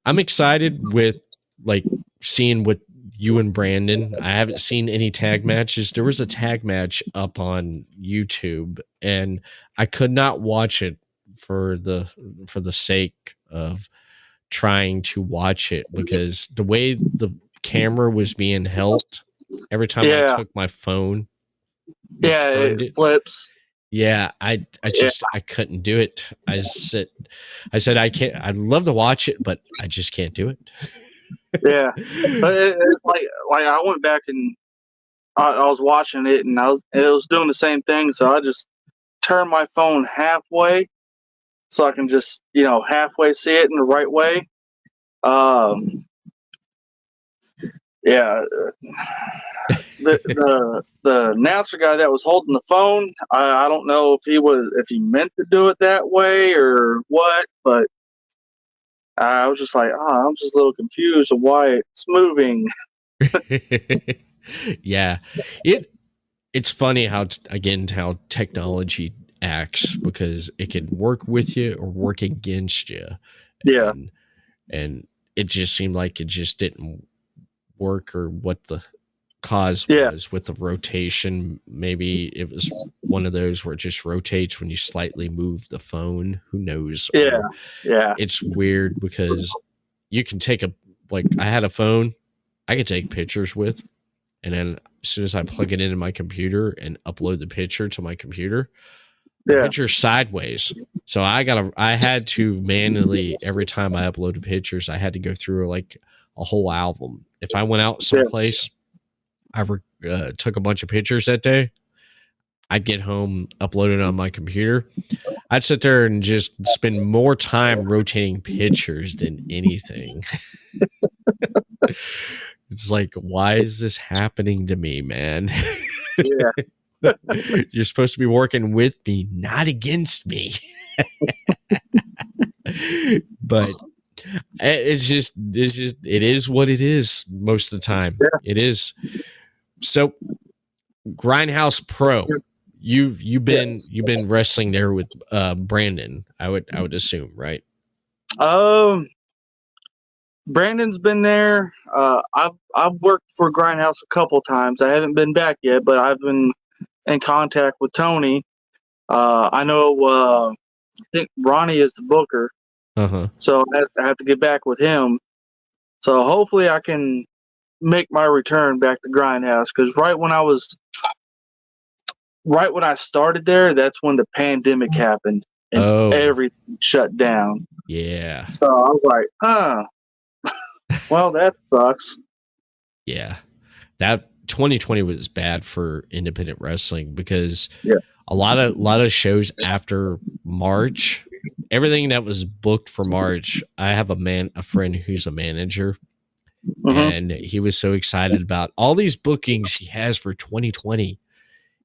I'm excited with like seeing what you and Brandon. I haven't seen any tag matches. There was a tag match up on YouTube, and I could not watch it for the sake of trying to watch it because the way the camera was being held every time I took my phone, it flips. Yeah, I couldn't do it. I said I can't. I'd love to watch it, but I just can't do it. Yeah, but it's like I went back and I was watching it, and it was doing the same thing. So I just turned my phone halfway, so I can just halfway see it in the right way, Um, yeah, the announcer guy that was holding the phone, I don't know if he meant to do it that way or what, but I was just like, oh, I'm just a little confused of why it's moving. Yeah, it's funny how how technology acts, because it can work with you or work against you, Yeah, and and it just seemed like it just didn't work, or what the cause yeah, was with the rotation. Maybe it was one of those where it just rotates when you slightly move the phone. Who knows? yeah, Or yeah, it's weird because you can take like I had a phone I could take pictures with, and then as soon as I plug it into my computer and upload the picture to my computer, the yeah, picture's sideways. So I had to manually, every time I uploaded pictures, I had to go through like a whole album. If I went out yeah. someplace, took a bunch of pictures that day, I'd get home, upload it on my computer. I'd sit there and just spend more time rotating pictures than anything. It's like, why is this happening to me, man? Yeah. You're supposed to be working with me, not against me. But it is what it is most of the time. Yeah. It is. So Grindhouse Pro, you've been wrestling there with Brandon, I would assume, right? Um, Brandon's been there. I've worked for Grindhouse a couple times. I haven't been back yet, but I've been in contact with Tony. I know. I think Ronnie is the booker, Uh-huh. so I have to get back with him. So hopefully I can make my return back to Grindhouse, because right when I started there, that's when the pandemic happened and Oh, everything shut down. yeah. So I was like, well, that sucks. Yeah. That 2020 was bad for independent wrestling, because Yeah. a lot of shows after March, everything that was booked for March, I have a friend who's a manager, Hmm. and he was so excited about all these bookings he has for 2020.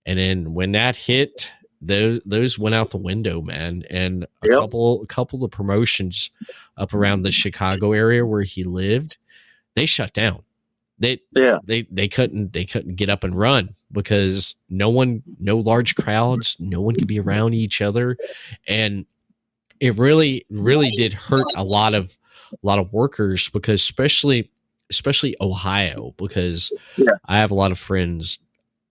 And then when that hit, those went out the window, man. And Yep. a couple of promotions up around the Chicago area where he lived, they shut down. They Yeah. they couldn't get up and run, because no large crowds, no one could be around each other. And it really did hurt a lot of workers, because especially Ohio, because Yeah. I have a lot of friends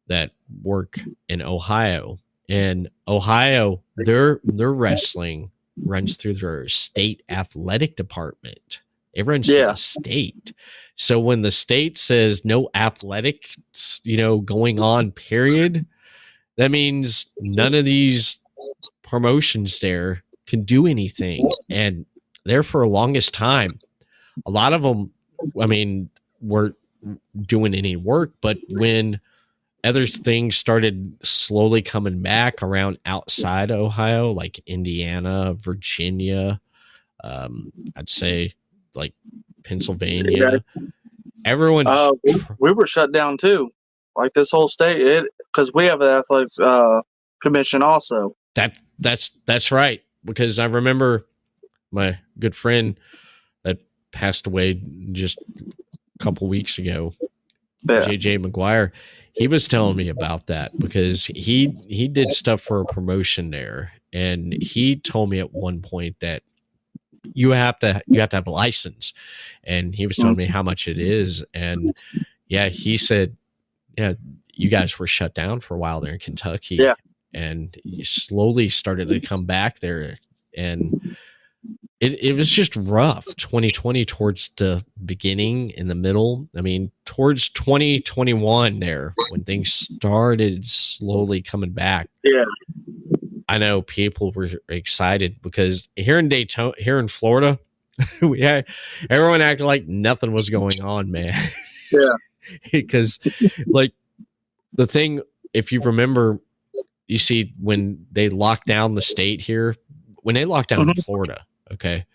that work in Ohio, and Ohio, their wrestling runs through their state athletic department. It runs through Yeah. the state. So when the state says no athletics, going on, period, that means none of these promotions there can do anything. And there for the longest time, a lot of them, I mean, weren't doing any work. But when other things started slowly coming back around outside Ohio, like Indiana, Virginia, I'd say like Yeah. Pennsylvania, everyone's We were shut down too, like this whole state. It because we have an athletics commission also. that's right, because I remember my good friend that passed away just a couple weeks ago, Yeah. JJ McGuire. He was telling me about that, because he did stuff for a promotion there, and he told me at one point that you have to have a license, and he was telling me Mm. how much it is. And yeah, he said, yeah, you guys were shut down for a while there in Yeah. Kentucky, and you slowly started to come back there. And it was just rough 2020 towards the beginning, in the middle. I mean, towards 2021 there, when things started slowly coming back, Yeah. I know people were excited, because here in Daytona, here in Florida, we had everyone acted like nothing was going on, man. Yeah. Because like the thing, if you remember, you see when they locked down the state here, when they locked down Hmm. Florida, okay,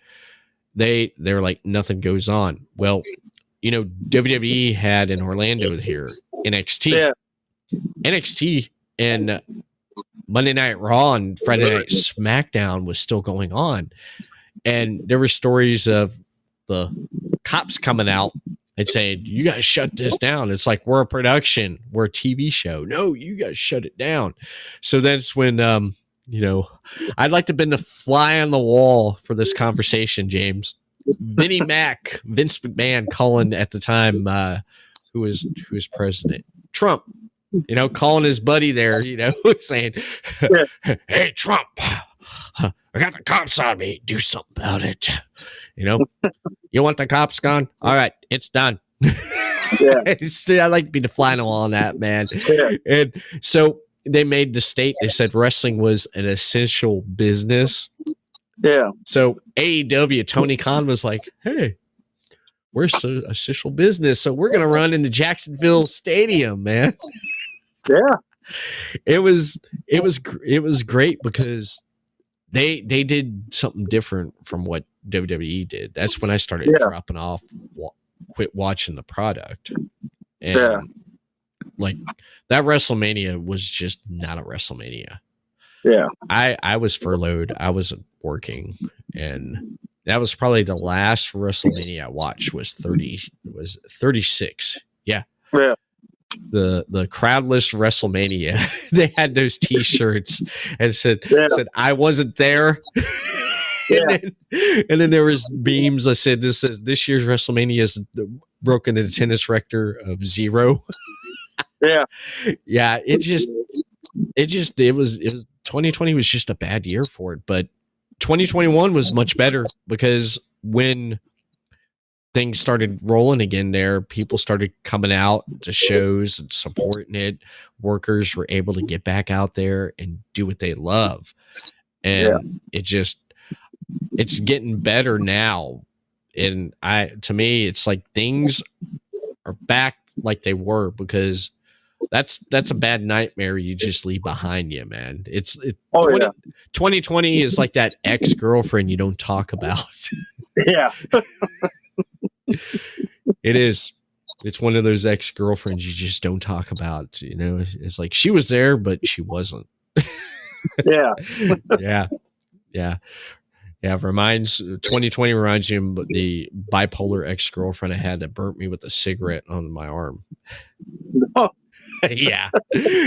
they're like, nothing goes on. Well, WWE had in Orlando here NXT. Yeah. NXT and Monday Night Raw and Friday Night SmackDown was still going on. And there were stories of the cops coming out and saying, you guys shut this down. It's like, we're a production, we're a TV show. No, you guys shut it down. So that's when, I'd like to have been the fly on the wall for this conversation, James. Vince McMahon calling at the time, who was president? Trump. Calling his buddy there, saying, hey, Trump, I got the cops on me. Do something about it. You want the cops gone? All right, it's done. Yeah. I like to be the fly on the wall on that, man. Yeah. And so they made the state, they said wrestling was an essential business. Yeah. So AEW, Tony Khan was like, hey, we're essential business, so we're going to run into Jacksonville Stadium, man. Yeah. It was great because they did something different from what WWE did. That's when I started dropping off, quit watching the product. And like that WrestleMania was just not a WrestleMania. Yeah. I was furloughed. I wasn't working, and that was probably the last WrestleMania I watched was 36. Yeah. Yeah. The crowdless WrestleMania. They had those T-shirts and said I wasn't there. And then there was beams that said this year's WrestleMania is broken the tennis record of 0. Yeah. Yeah. It was 2020 was just a bad year for it, but 2021 was much better because when things started rolling again there, people started coming out to shows and supporting it. Workers were able to get back out there and do what they love. And it's getting better now. And to me, it's like things are back like they were, because that's a bad nightmare you just leave behind you, man. 2020 is like that ex-girlfriend you don't talk about. Yeah. It is. It's one of those ex-girlfriends you just don't talk about. It's like she was there, but she wasn't. Yeah. Yeah. 2020 reminds you of the bipolar ex-girlfriend I had that burnt me with a cigarette on my arm. No. Yeah.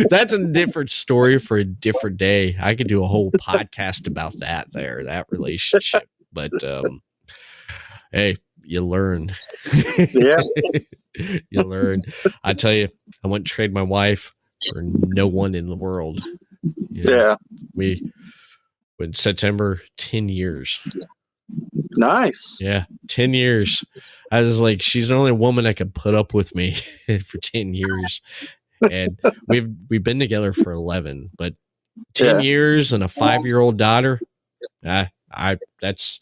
That's a different story for a different day. I could do a whole podcast about that relationship. But hey, you learn. Yeah. You learn. I tell you, I wouldn't trade my wife for no one in the world. Yeah. In September, 10 years. Nice. Yeah, 10 years. I was like, she's the only woman that could put up with me for 10 years. And we've been together for 11, but 10 years and a 5-year-old daughter, I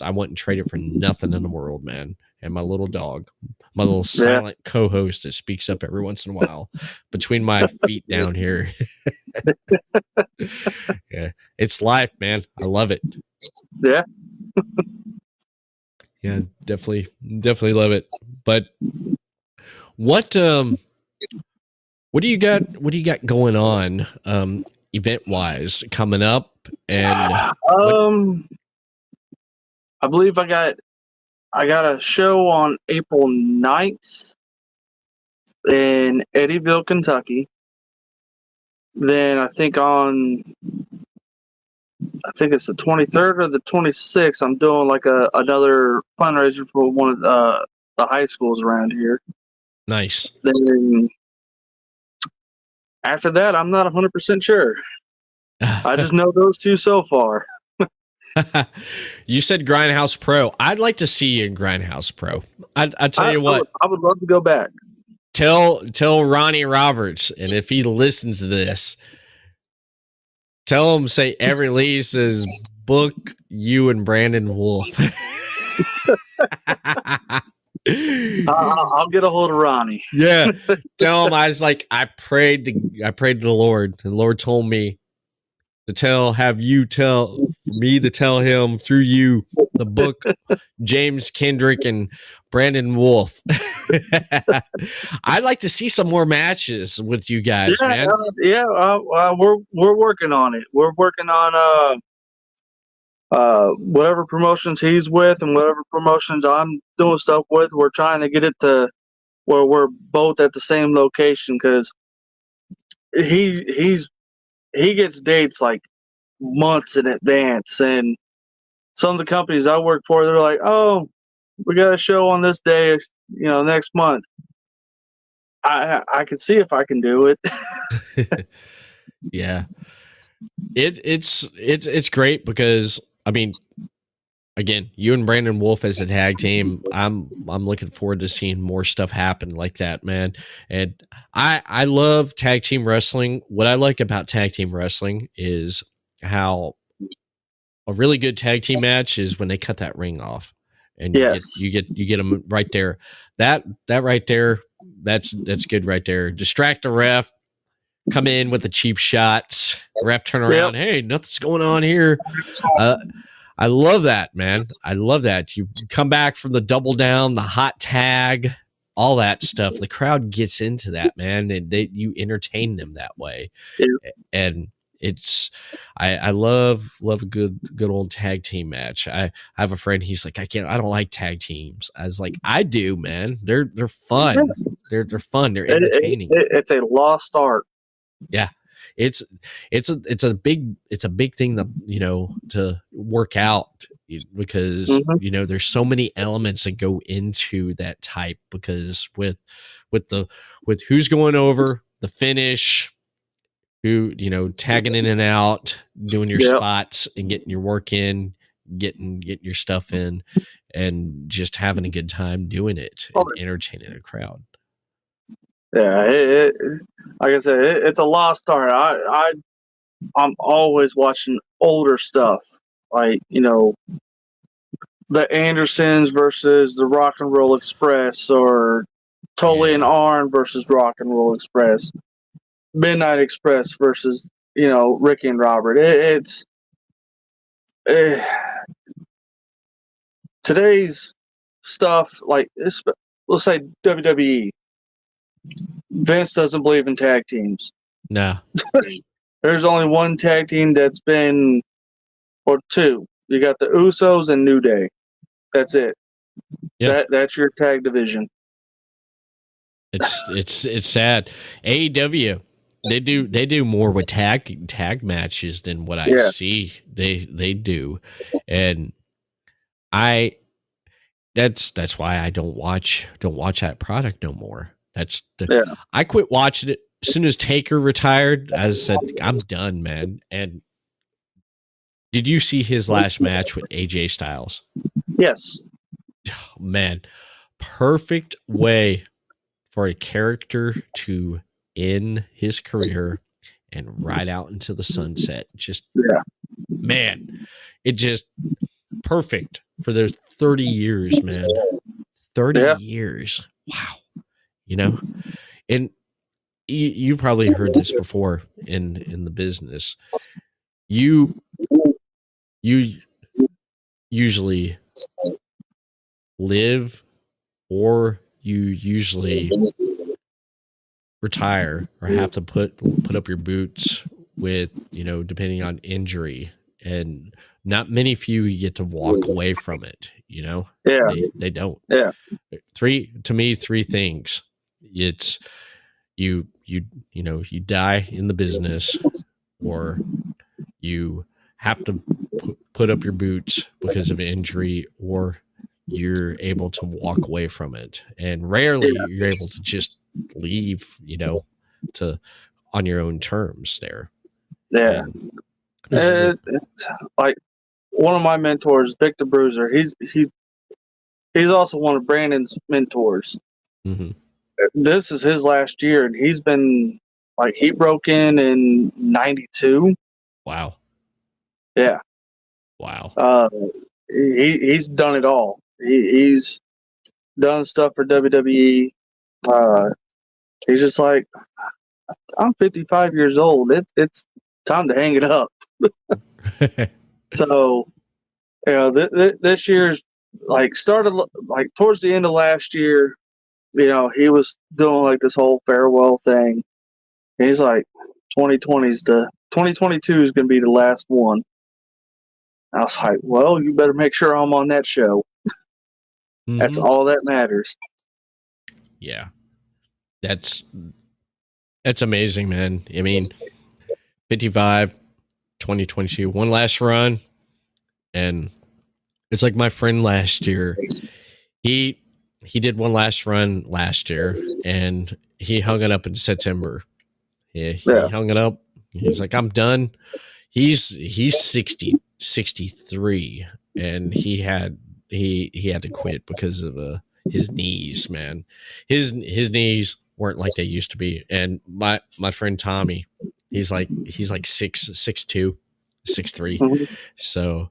wouldn't trade it for nothing in the world, man. And my little dog, my little silent co-host that speaks up every once in a while between my feet down here. Yeah, it's life, man. I love it. Yeah. Yeah, definitely love it. But what do you got going on event wise coming up? And I believe I got a show on April 9th in Eddyville, Kentucky. Then I think it's the 23rd or the 26th, I'm doing like another fundraiser for one of the high schools around here. Nice. Then after that, I'm not 100% sure. I just know those two so far. You said Grindhouse Pro. I'd like to see you in Grindhouse Pro. I tell you what. I would love to go back. Tell Ronnie Roberts, and if he listens to this, tell him, say Everett Lee says book you and Brandon Wolfe. I'll get a hold of Ronnie. Yeah. Tell him I was like, I prayed to the Lord, and the Lord told me have you tell for me to tell him through you the book James Kendrick and Brandon Wolfe. I'd like to see some more matches with you guys, man. We're working on it. We're working on whatever promotions he's with and whatever promotions I'm doing stuff with. We're trying to get it to where we're both at the same location because he gets dates like months in advance, and some of the companies I work for, they're like, "Oh, we got a show on this day, next month." I can see if I can do it. Yeah. It's great because I mean, again, you and Brandon Wolfe as a tag team, I'm looking forward to seeing more stuff happen like that, man. And I love tag team wrestling. What I like about tag team wrestling is how a really good tag team match is when they cut that ring off and Yes. you get them right there. That right there, that's good right there. Distract the ref, come in with the cheap shots. Ref turn around, Yep. hey, nothing's going on here. I love that, man. I love that. You come back from the double down, the hot tag, all that stuff. The crowd gets into that, man, and you entertain them that way. Yep. And it's I love a good old tag team match. I have a friend, he's like, I don't like tag teams. I was like, I do, man. They're fun. They're fun. They're entertaining. It's a lost art. Yeah. It's a big thing that, to work out because, there's so many elements that go into that type because with who's going over the finish, who, tagging in and out, doing your spots and getting your work in, getting your stuff in and just having a good time doing it and entertaining a crowd. Yeah, like I said, it's a lost art. I'm always watching older stuff, like the Andersons versus the Rock and Roll Express, or Tully and Arn versus Rock and Roll Express, Midnight Express versus Ricky and Robert. Today's stuff, like let's say WWE. Vince doesn't believe in tag teams. No. There's only one tag team that's been, or two. You got the Usos and New Day. That's it. Yeah. That's your tag division. It's sad. AEW, they do more with tag matches than what I see they do, and that's why I don't watch that product no more. I quit watching it as soon as Taker retired. I said, I'm done, man. And did you see his last match with AJ Styles? Yes. Oh, man, perfect way for a character to end his career and ride out into the sunset. Just man, it just perfect for those 30 years, man. 30 years. Wow. And you probably heard this before in the business. You usually live or you usually retire or have to put up your boots with, depending on injury, and not many few get to walk away from it, they don't. Three things. It's you die in the business, or you have to put up your boots because of injury, or you're able to walk away from it. And rarely you're able to just leave, to on your own terms there. Yeah. It's like one of my mentors, Victor Bruiser. He's also one of Brandon's mentors. Mm-hmm. This is his last year, and he's been like, he broke in 92. Wow. Yeah. Wow. He's done it all. He's done stuff for WWE. He's just like, I'm 55 years old. It's time to hang it up. So, this year's like started like towards the end of last year. He was doing like this whole farewell thing. And he's like, 2022 is going to be the last one. I was like, well, you better make sure I'm on that show. That's all that matters. Yeah, that's amazing, man. I mean, 55, 2022, one last run, and it's like my friend last year. He did one last run last year, and he hung it up in September. Yeah, he hung it up. He's like, I'm done. He's 63, and he had to quit because of his knees, man. His knees weren't like they used to be. And my friend Tommy, he's like 6'2", 6'3". Mhm. So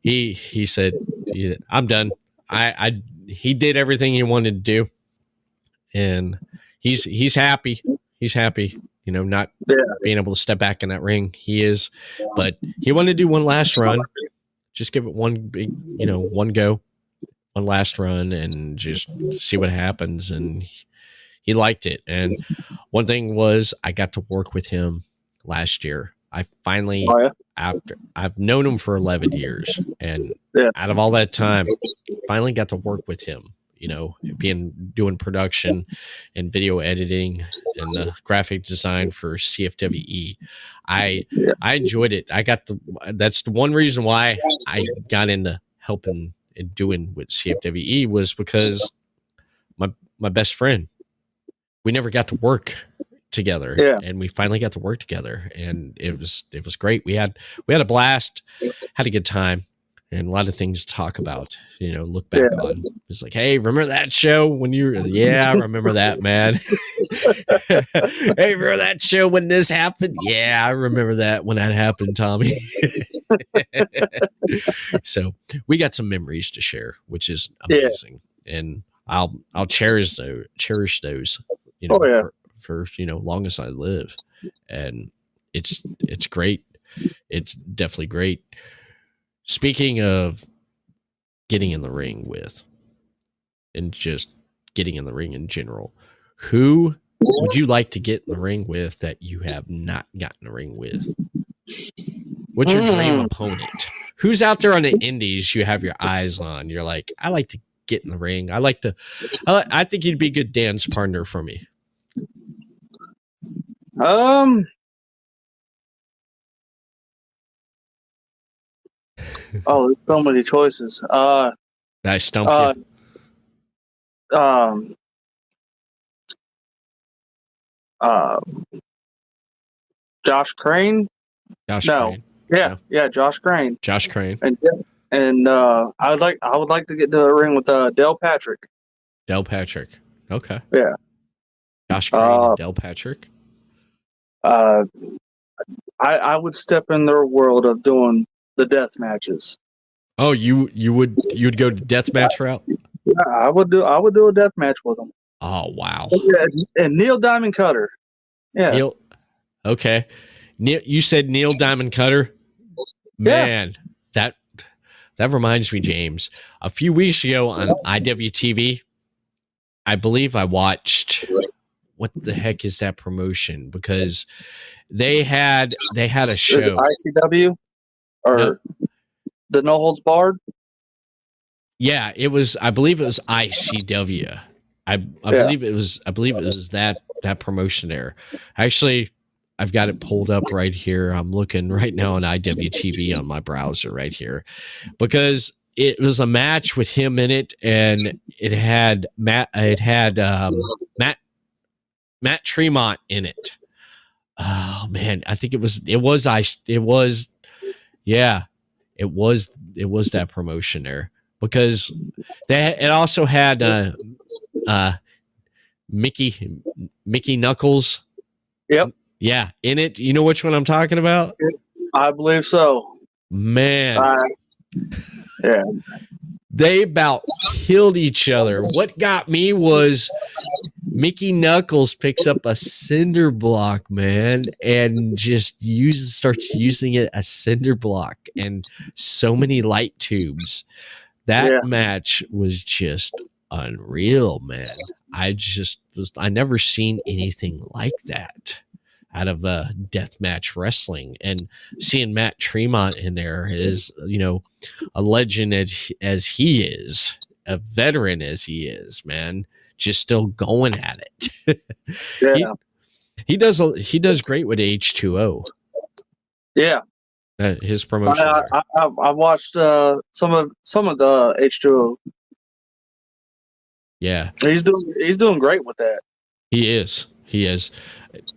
he said, I'm done. He did everything he wanted to do, and he's happy. He's happy, not being able to step back in that ring. He is, but he wanted to do one last run, just give it one big, one go, one last run, and just see what happens. And he liked it. And one thing was, I got to work with him last year. I finally, after I've known him for 11 years, and out of all that time, finally got to work with him. Doing production and video editing and graphic design for CFWE. I enjoyed it. That's the one reason why I got into helping and doing with CFWE was because my best friend, we never got to work together, and we finally got to work together, and it was great. We had a blast, had a good time, and a lot of things to talk about, look back on. It's like, hey, remember that show when you were, I remember that, man. Hey, remember that show when this happened? Yeah, I remember that when that happened, Tommy. So we got some memories to share, which is amazing. And I'll cherish those, for long as I live. And it's great. It's definitely great. Speaking of getting in the ring with, and just getting in the ring in general, who would you like to get in the ring with that you have not gotten in the ring with? What's your dream opponent? Who's out there on the indies you have your eyes on? You're like, I like to get in the ring. I think you'd be a good dance partner for me. Oh, there's so many choices. I stumped you. Josh Crane. Josh Crane. Josh Crane. Josh Crane. And I would like to get to the ring with Del Patrick. Del Patrick. Okay. Yeah. Josh Crane and Del Patrick. I would step in their world of doing the death matches. Oh, you'd go to death match route? Yeah, I would do a death match with them. Oh, wow. And Neil Diamond Cutter. Yeah. Okay. You said Neil Diamond Cutter? Man, that reminds me, James. A few weeks ago on IWTV, I believe I watched, what the heck is that promotion? Because they had a show. Is it ICW or the No Holds Barred? Yeah, it was. I believe it was ICW. I believe it was that promotion there. Actually, I've got it pulled up right here. I'm looking right now on IWTV on my browser right here, because it was a match with him in it, and it had Matt Tremont in it. Oh man, I think it was that promotion there, because it also had Mickey Knuckles. Yep. Yeah, in it. You know which one I'm talking about? I believe so. Man. Yeah. They about killed each other. What got me was Mickey Knuckles picks up a cinder block, man, and just starts using it as cinder block and so many light tubes. That Yeah. match was just unreal, man. I never seen anything like that out of deathmatch wrestling. And seeing Matt Tremont in there is, a legend as he is, a veteran as he is, man, just still going at it. Yeah. he does great with H2O. Yeah. His promotion I, there. I watched some of the H2O. Yeah, He's doing great with that. he is.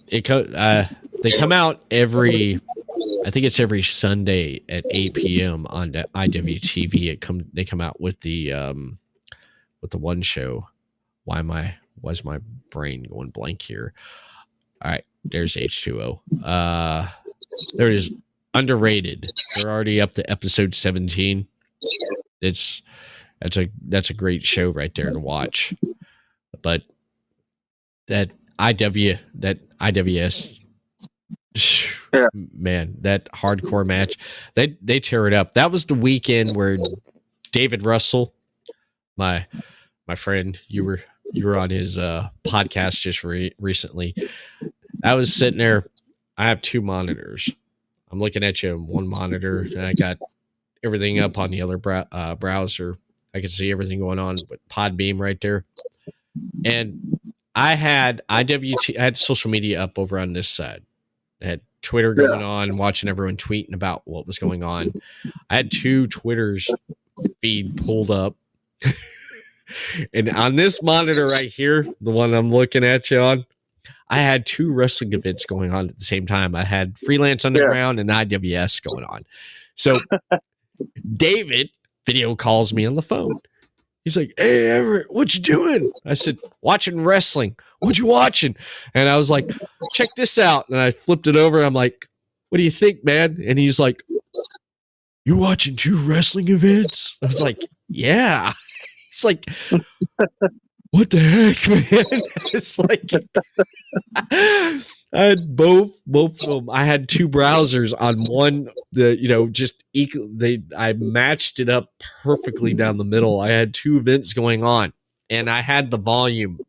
They come out I think it's every Sunday at 8 p.m. on the IWTV. They come out with the one show. Why's my brain going blank here? All right, there's H2O. There it is. Underrated. They're already up to episode 17. That's a great show right there to watch. But that IWS, Yeah. man, that hardcore match, they tear it up. That was the weekend where David Russell, my friend, you were on his podcast just recently. I was sitting there. I have two monitors. I'm looking at you on one monitor, and I got everything up on the other browser. I can see everything going on with Podbeam right there. And I had I had social media up over on this side. I had Twitter going on, watching everyone tweeting about what was going on. I had two Twitter's feed pulled up. And on this monitor right here, the one I'm looking at you on, I had two wrestling events going on at the same time. I had Freelance Underground and IWS going on. So David video calls me on the phone. He's like, "Hey, Everett, what you doing?" I said, "Watching wrestling." "What you watching?" And I was like, "Check this out." And I flipped it over. And I'm like, "What do you think, man?" And he's like, "You watching two wrestling events?" I was like, "Yeah." He's like, "What the heck, man?" It's like I had both of them. I had two browsers on one. I matched it up perfectly down the middle. I had two events going on, and I had the volume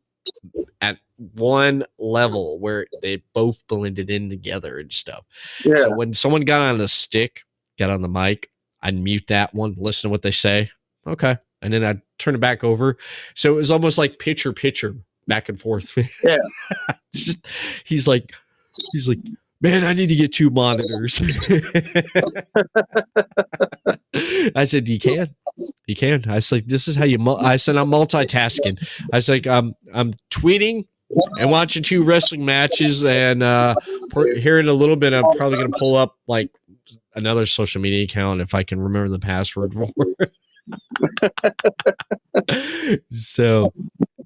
at one level where they both blended in together and stuff. Yeah. So when someone got on the mic, I'd mute that one, listen to what they say. Okay. And then I'd turn it back over. So it was almost like picture back and forth. Yeah. He's like, "Man, I need to get two monitors." I said, "You can. I said, "This is how you." I said, "I'm multitasking." I was like, "I'm tweeting and watching two wrestling matches, and here in a little bit, I'm probably going to pull up like another social media account if I can remember the password for it." So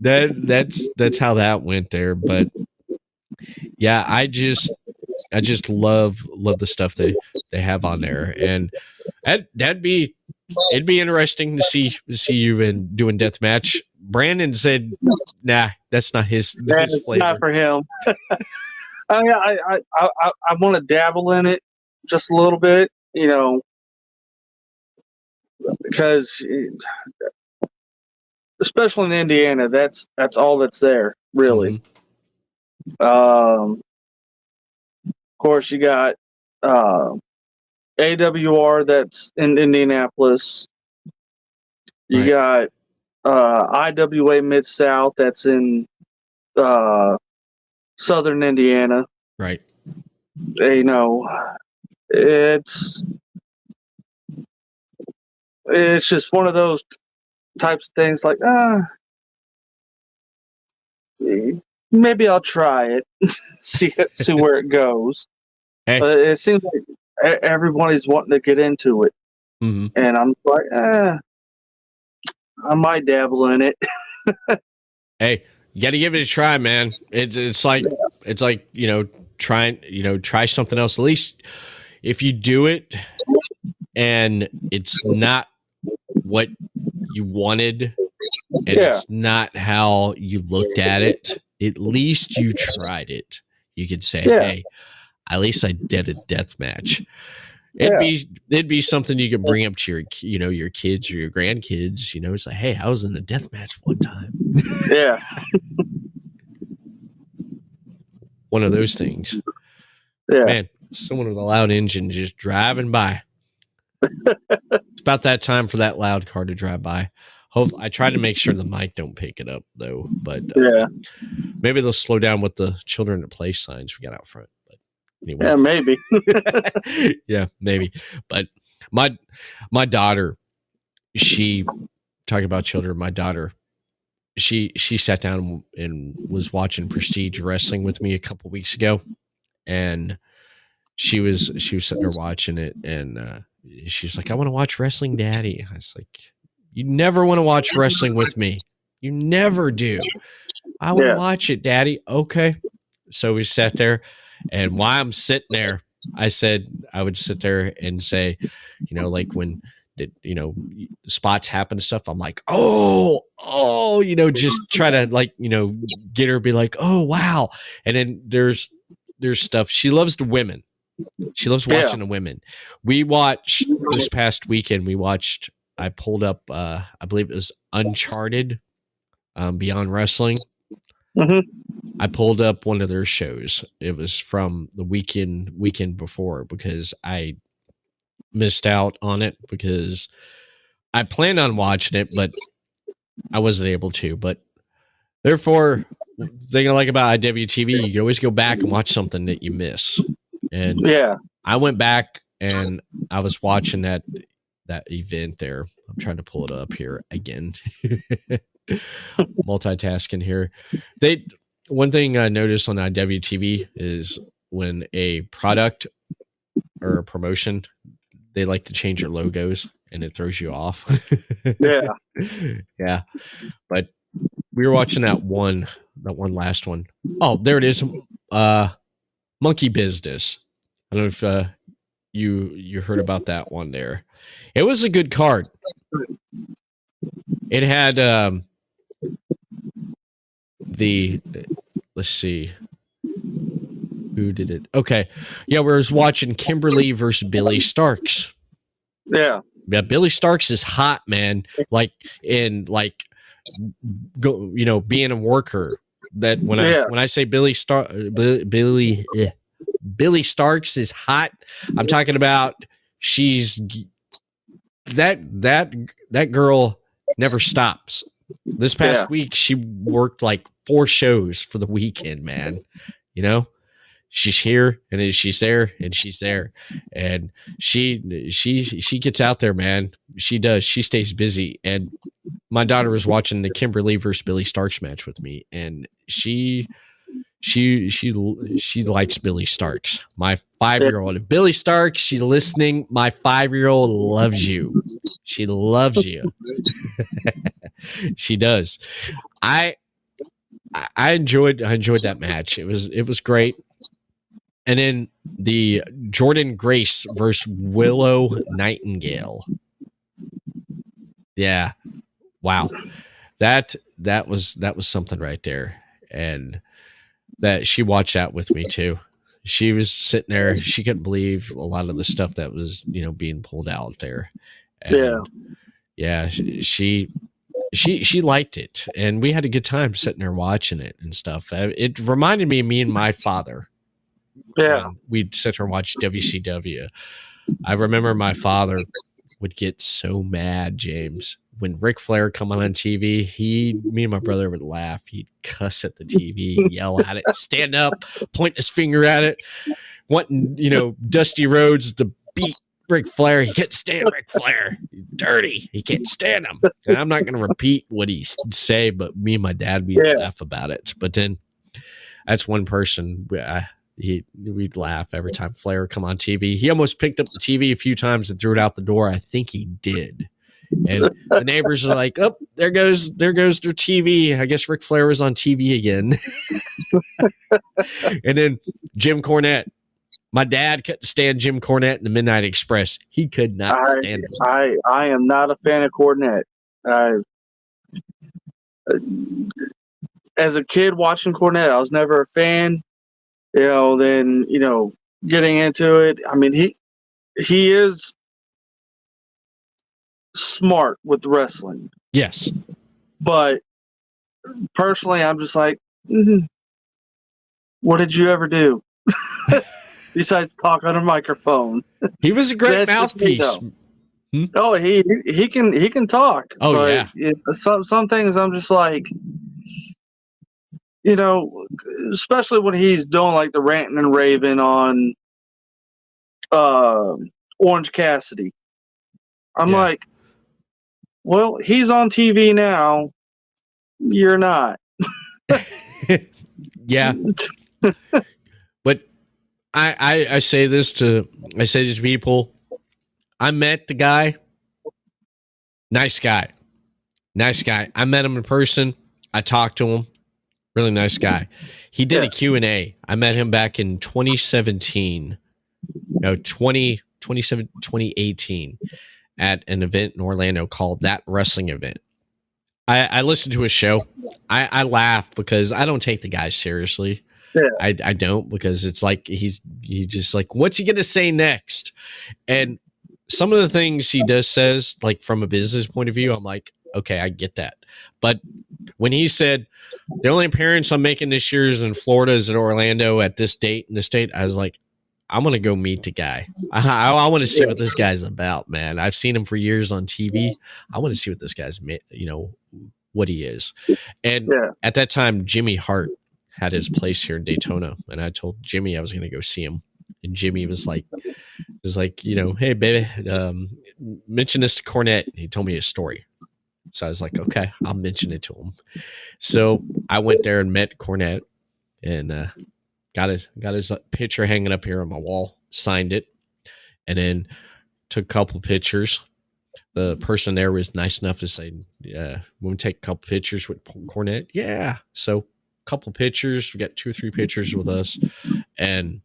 that's how that went there. But yeah, I just love the stuff they have on there, and it'd be interesting to see you in doing deathmatch. Brandon said, "Nah, that's not his It's flavor." not for him. I want to dabble in it just a little bit, because especially in Indiana, that's all that's there, really. Of course, you got AWR that's in Indianapolis. You got IWA Mid South that's in Southern Indiana. Right. It's just one of those types of things. Like, maybe I'll try it, see where it goes. Hey. It seems like everybody's wanting to get into it, and I'm like, I might dabble in it. Hey, you got to give it a try, man. It's like try something else. At least if you do it and it's not what you wanted and it's not how you looked at it, at least you tried it. You could say, Yeah. hey, at least I did a death match. It'd be something you could bring up to your kids or your grandkids. It's like, hey, I was in a death match one time. Yeah. One of those things. Yeah. Man, someone with a loud engine just driving by. It's about that time for that loud car to drive by. I try to make sure the mic don't pick it up though, but Yeah. maybe they'll slow down with the children at play signs we got out front. But anyway, Yeah, maybe. yeah, maybe. But my daughter, she talking about children. My daughter, she sat down and was watching Prestige Wrestling with me a couple weeks ago, and she was sitting there watching it, and she's like, "I want to watch wrestling, Daddy." I was like, "You never want to watch wrestling with me. You never do." I want to watch it, Daddy. Okay. So we sat there, and while I'm sitting there, I said I would sit there and say, like when spots happen and stuff, I'm like, oh, just try to get her, be like, oh wow. And then there's stuff she loves the women. She loves watching the women. We watched this past weekend. I pulled up, I believe it was Uncharted, Beyond Wrestling. Mm-hmm. I pulled up one of their shows. It was from the weekend before, because I missed out on it because I planned on watching it, but I wasn't able to. But therefore, the thing I like about IWTV, you can always go back and watch something that you miss. And I went back and I was watching that event there. I'm trying to pull it up here again. Multitasking here. One thing I noticed on IWTV is when a product or a promotion, they like to change your logos and it throws you off. Yeah. But we were watching that one last one. Oh, there it is. Monkey Business. I don't know if you heard about that one there. It was a good card. It had let's see. Who did it? Okay. Yeah, we was watching Kimberly versus Billy Starks. Yeah. Yeah, Billy Starks is hot, man. Like being a worker. That when I say Billy Starks is hot, I'm talking about she's that girl never stops. This past week she worked like 4 shows for the weekend, man. She's here and then she's there and she's there, and she gets out there, man. She does. She stays busy. And my daughter was watching the Kimberly versus Billy Starks match with me, and she likes Billy Starks. My 5-year-old. If Billy Starks, she's listening. My 5-year-old loves you. She loves you. She does. I enjoyed that match. It was great. And then the Jordan Grace versus Willow Nightingale. Yeah. Wow. That was something right there. And that she watched that with me too. She was sitting there. She couldn't believe a lot of the stuff that was, being pulled out there. And she liked it. And we had a good time sitting there watching it and stuff. It reminded me of me and my father. Yeah. We'd sit there and watch WCW. I remember my father would get so mad, James, when Ric Flair come on TV. Me and my brother would laugh. He'd cuss at the TV, yell at it, stand up, point his finger at it, wanting, Dusty Rhodes to beat Ric Flair. He can't stand Ric Flair. He's dirty. He can't stand him. And I'm not going to repeat what he say, but me and my dad, we'd laugh about it. But then that's one person we'd laugh every time Flair come on TV. He almost picked up the TV a few times and threw it out the door. I think he did. And the neighbors are like, "Oh, there goes their TV. I guess Ric Flair was on TV again." And then Jim Cornette. My dad couldn't stand Jim Cornette in the Midnight Express. He could not stand him. I am not a fan of Cornette. as a kid watching Cornette, I was never a fan. Then getting into it. I mean, he is smart with wrestling, Yes. but personally, I'm just like, what did you ever do besides talk on a microphone? He was a great That's just me, mouthpiece. though. Oh, he can talk. Oh, but yeah. some things I'm just like, especially when he's doing like the ranting and raving on uh, Orange Cassidy. I'm Yeah. like, well, he's on TV now. You're not. Yeah. But I say this to people. I met the guy. Nice guy. Nice guy. I met him in person. I talked to him. Really nice guy. He did Yeah. a Q&A. I met him back in 2017. No, 2018 at an event in Orlando called That Wrestling Event. I listened to his show. I laugh because I don't take the guy seriously. Yeah. I don't, because it's like he just like, what's he gonna say next? And some of the things he says, like from a business point of view, I'm like, okay, I get that. But when he said the only appearance I'm making this year is in Florida, is at Orlando at this date and this date, I was like, I'm gonna go meet the guy. I want to see what this guy's about, man. I've seen him for years on TV. I want to see what this guy's, what he is. And Yeah. at that time, Jimmy Hart had his place here in Daytona, and I told Jimmy I was going to go see him. And Jimmy was like, hey, baby, mention this to Cornette. He told me his story. So I was like, okay, I'll mention it to him. So I went there and met Cornette, and got his picture hanging up here on my wall, signed it, and then took a couple pictures. The person there was nice enough to say, we'll take a couple pictures with Cornette. Yeah. So a couple pictures. We got 2 or 3 pictures with us. And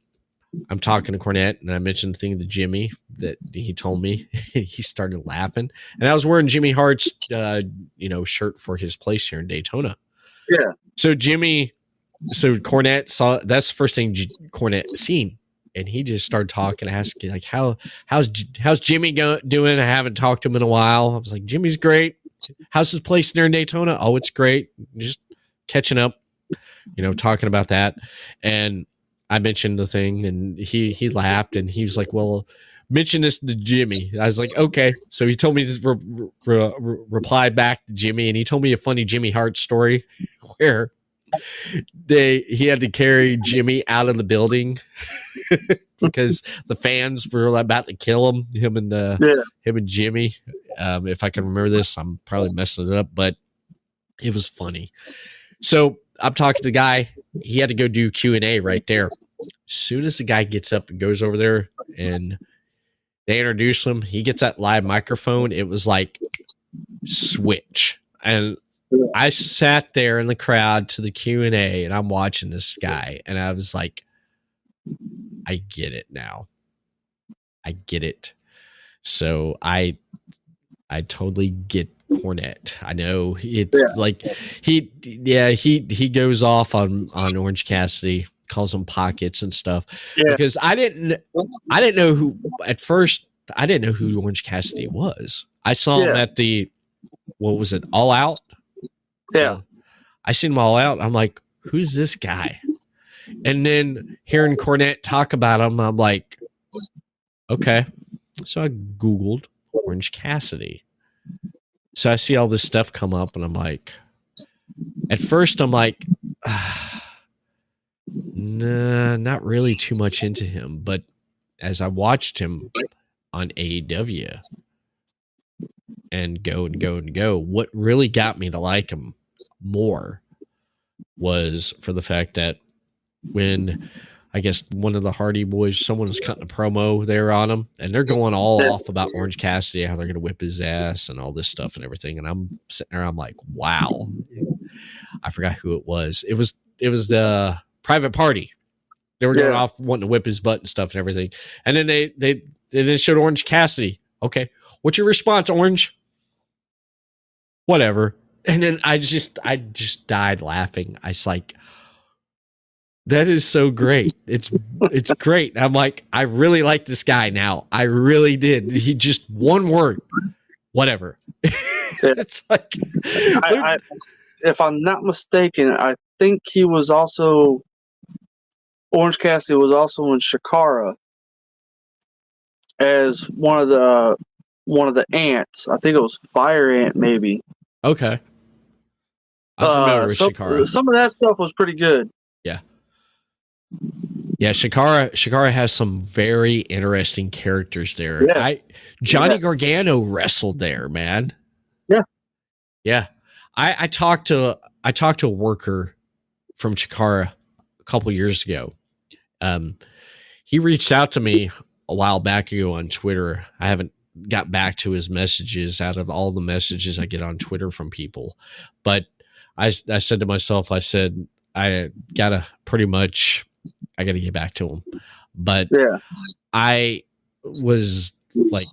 I'm talking to Cornette, and I mentioned the thing to Jimmy that he told me. He started laughing. And I was wearing Jimmy Hart's, shirt for his place here in Daytona. Yeah. So Cornette saw, that's the first thing Cornette seen. And he just started talking, asking like, how's Jimmy doing? I haven't talked to him in a while. I was like, Jimmy's great. How's his place there in Daytona? Oh, it's great. Just catching up, talking about that. And I mentioned the thing, and he laughed, and he was like, well, mention this to Jimmy. I was like, okay. So he told me to reply back to Jimmy, and he told me a funny Jimmy Hart story where he had to carry Jimmy out of the building because the fans were about to kill him and Jimmy. If I can remember this, I'm probably messing it up, but it was funny. So I'm talking to the guy. He had to go do Q&A right there. As soon as the guy gets up and goes over there and they introduce him, he gets that live microphone. It was like switch. And I sat there in the crowd to the Q&A, and I'm watching this guy, and I was like, I get it now. I get it. So I totally get Cornette. I know it's like he goes off on Orange Cassidy, calls him pockets and stuff. Yeah. Because I didn't know who at first. I didn't know who Orange Cassidy was. I saw him at the, what was it, All Out? Yeah. I seen him All Out. I'm like, who's this guy? And then hearing Cornette talk about him, I'm like, okay. So I Googled Orange Cassidy. So I see all this stuff come up, and I'm like, at first I'm like, nah, not really too much into him. But as I watched him on AEW and go, what really got me to like him more was for the fact that when I guess one of the Hardy Boys, someone was cutting a promo there on him, and they're going all off about Orange Cassidy, how they're going to whip his ass and all this stuff and everything. And I'm sitting there, I'm like, wow. I forgot who it was. It was the Private Party. They were going off wanting to whip his butt and stuff and everything. And then they then showed Orange Cassidy. Okay, what's your response, Orange? Whatever. And then I just died laughing. I was like, that is so great. It's great. I'm like, I really like this guy now. I really did. He just one word, whatever. Yeah. It's like, I, if I'm not mistaken, I think he was also Orange Cassidy was also in Shakara as one of the ants. I think it was Fire Ant, maybe. okay. I'm familiar with So Shikara. some of that stuff was pretty good. Yeah. Yeah, Shikara has some very interesting characters there. Yes. Johnny Yes. Gargano wrestled there, man. Yeah. Yeah. I talked to a worker from Chikara a couple years ago. He reached out to me a while back ago on Twitter. I haven't got back to his messages out of all the messages I get on Twitter from people. But I said to myself, I said, I gotta get back to him. But Yeah. I was like,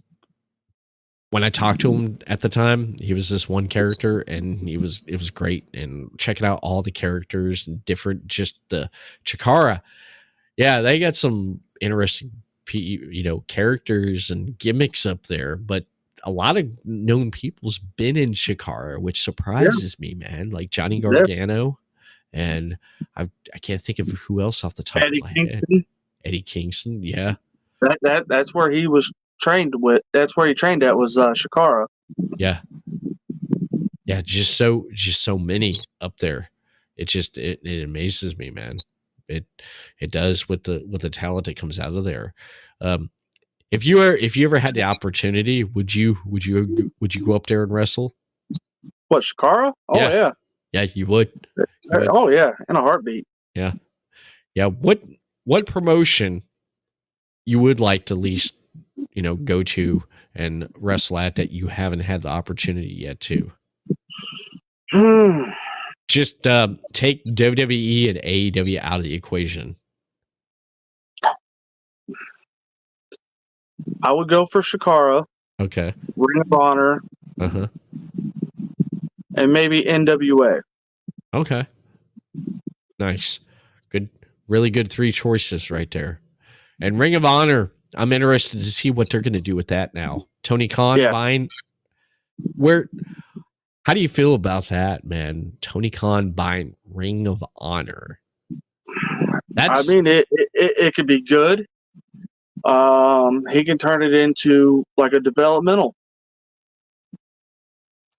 when I talked to him at the time, he was this one character, and it was great. And checking out all the characters and different, just the Chikara, yeah, they got some interesting, characters and gimmicks up there. But a lot of known people's been in Chikara, which surprises me, man. Like Johnny Gargano, and I can't think of who else off the top Eddie of my Kingston. head. Eddie Kingston, yeah. That's where he was trained with. That's where he trained at was Shakara. Yeah. Yeah, just so many up there. It amazes me, man. It does with the talent that comes out of there. If you ever had the opportunity, would you go up there and wrestle? What, Shakara? Oh yeah. Yeah, you would. Oh yeah, in a heartbeat. Yeah. Yeah. What promotion you would like to at least, go to and wrestle at that you haven't had the opportunity yet to? Just take WWE and AEW out of the equation. I would go for Shakara, Okay. Ring of Honor, Uh-huh. and maybe NWA. Okay. Nice. Good. Really good three choices right there. And Ring of Honor, I'm interested to see what they're going to do with that now. Tony Khan buying. How do you feel about that, man? Tony Khan buying Ring of Honor. I mean, it could be good. He can turn it into like a developmental.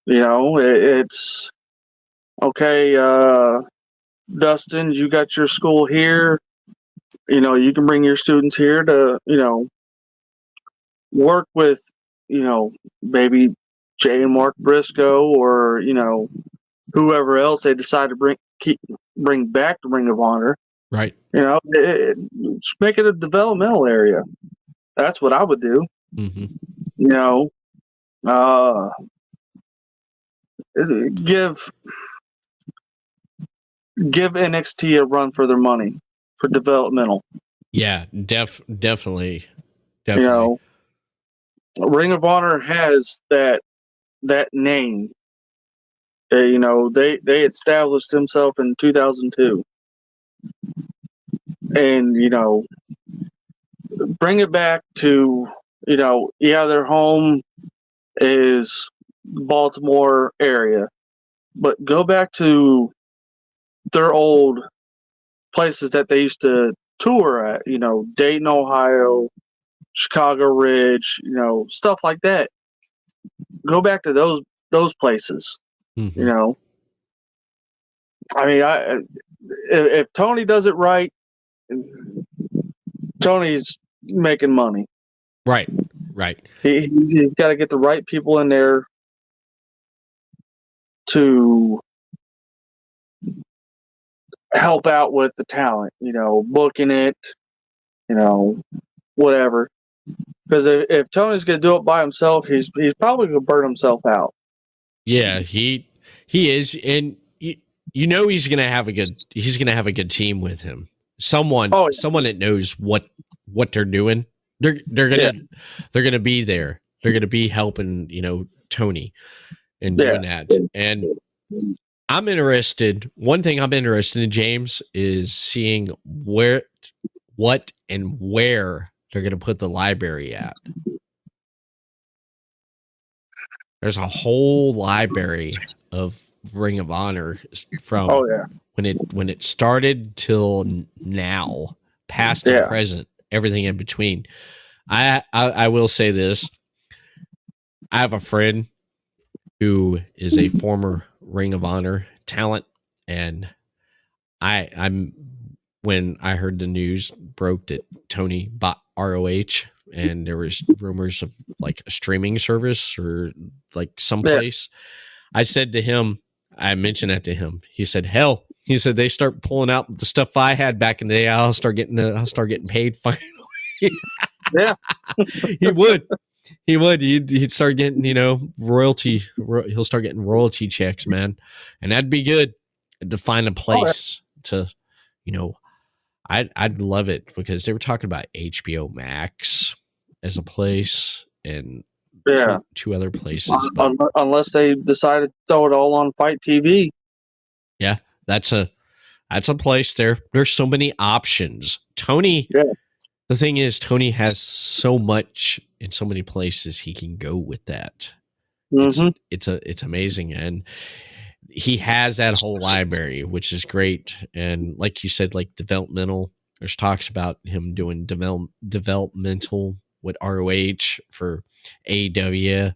It's okay. Dustin, you got your school here. You can bring your students here to work with maybe Jay and Mark Briscoe, or whoever else they decide to bring back to Ring of Honor. Right. Make it a developmental area. That's what I would do. Mm-hmm. Give NXT a run for their money for developmental. Yeah, definitely. Ring of Honor has that name. They established themselves in 2002, and bring it back to their home is Baltimore area, but go back to their old places that they used to tour at, Dayton, Ohio, Chicago Ridge, stuff like that. Go back to those places. Mm-hmm. I mean, if Tony does it right, Tony's making money. Right. He's got to get the right people in there to help out with the talent, booking it, whatever. Because if Tony's going to do it by himself, he's probably going to burn himself out. Yeah, he is, and he's going to have a good team with him. Someone that knows what they're doing. They're gonna be there. They're gonna be helping Tony and doing that. And I'm interested. One thing I'm interested in, James, is seeing what, and where they're going to put the library at. There's a whole library of Ring of Honor from when it started till now, past and present, everything in between. I will say this: I have a friend who is a former Ring of Honor talent, and I'm when I heard the news broke that Tony bought ROH, and there was rumors of like a streaming service or like someplace. I said to him, I mentioned that to him. He said, "Hell," he said, "they start pulling out the stuff I had back in the day. I'll start getting paid finally." Yeah, he would. He would. He'd start getting, royalty. He'll start getting royalty checks, man, and that'd be good to find a place to, I'd love it because they were talking about HBO Max as a place and two other places, but unless they decided to throw it all on Fight TV. Yeah, that's a place there. There's so many options. Tony. Yeah. The thing is, Tony has so much in so many places he can go with that. Mm-hmm. It's amazing, and he has that whole library, which is great. And like you said, like developmental. There's talks about him doing developmental with ROH for AEW,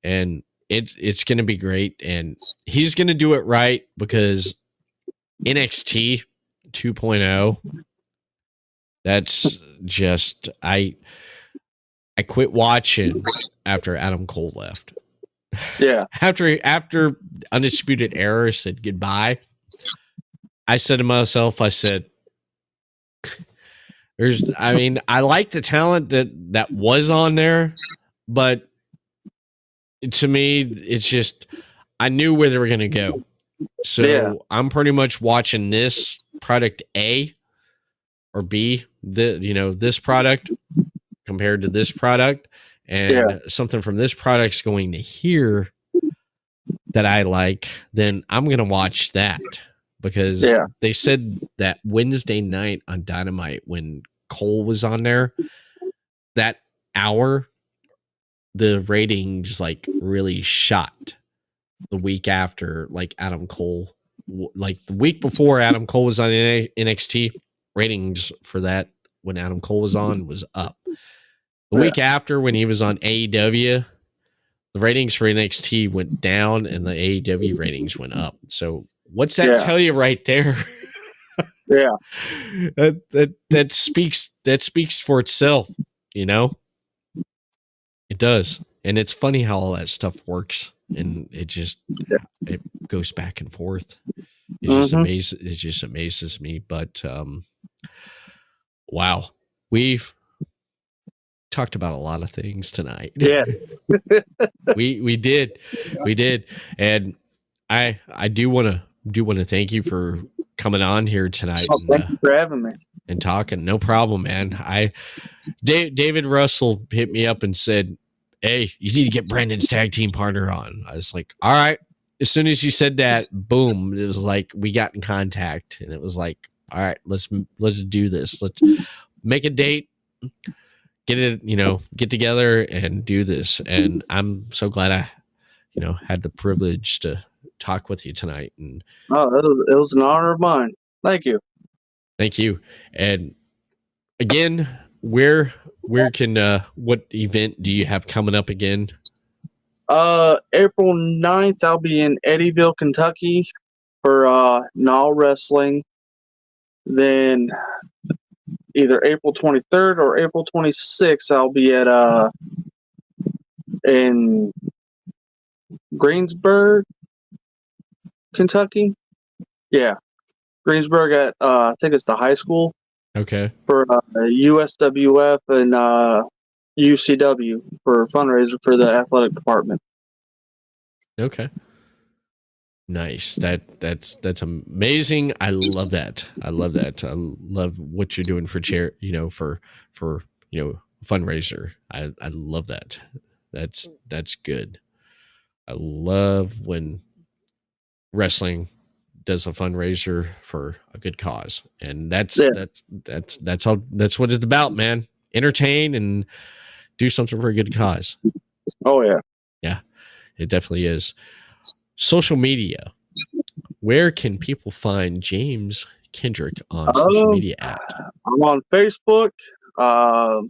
and it's going to be great. And he's going to do it right because NXT 2.0. That's just I quit watching after Adam Cole left. Yeah. after Undisputed Era said goodbye, I said to myself, I said, I like the talent that was on there, but to me, it's just I knew where they were gonna go. So I'm pretty much watching this product A or B, this product compared to this product, and something from this product's going to here that I like, then I'm going to watch that because they said that Wednesday night on Dynamite when Cole was on there, that hour, the ratings like really shot the week after, like Adam Cole, like the week before Adam Cole was on NXT, ratings for that when Adam Cole was on was up. The week after when he was on AEW, the ratings for NXT went down and the AEW ratings went up. So what's that tell you right there? Yeah. that speaks for itself, It does. And it's funny how all that stuff works, and it goes back and forth. It just amazes me. But wow. We've talked about a lot of things tonight. Yes. we did. And I do want to thank you for coming on here tonight. Thank you for having me and talking. No problem, man. David Russell hit me up and said, "Hey, you need to get Brandon's tag team partner on." I was like, "All right." As soon as he said that, boom, it was like we got in contact, and it was like, "All right, let's do this. Let's make a date, get it, get together and do this." And I'm so glad I, had the privilege to talk with you tonight. And it was an honor of mine. Thank you. Thank you. And again, where can what event do you have coming up again? April 9th, I'll be in Eddyville, Kentucky for Nall Wrestling. Then either April 23rd or April 26th, I'll be at in Greensburg, Kentucky. Yeah. Greensburg at I think it's the high school. Okay. For USWF and UCW for a fundraiser for the athletic department. Okay. Nice. That's amazing. I love that. I love what you're doing for for fundraiser. I love that. That's good. I love when wrestling does a fundraiser for a good cause, and that's Yeah. that's what it's about, man. Entertain and do something for a good cause. Oh yeah. Yeah, it definitely is. Social media. Where can people find James Kendrick on social Um, media at? I'm on Facebook, uh,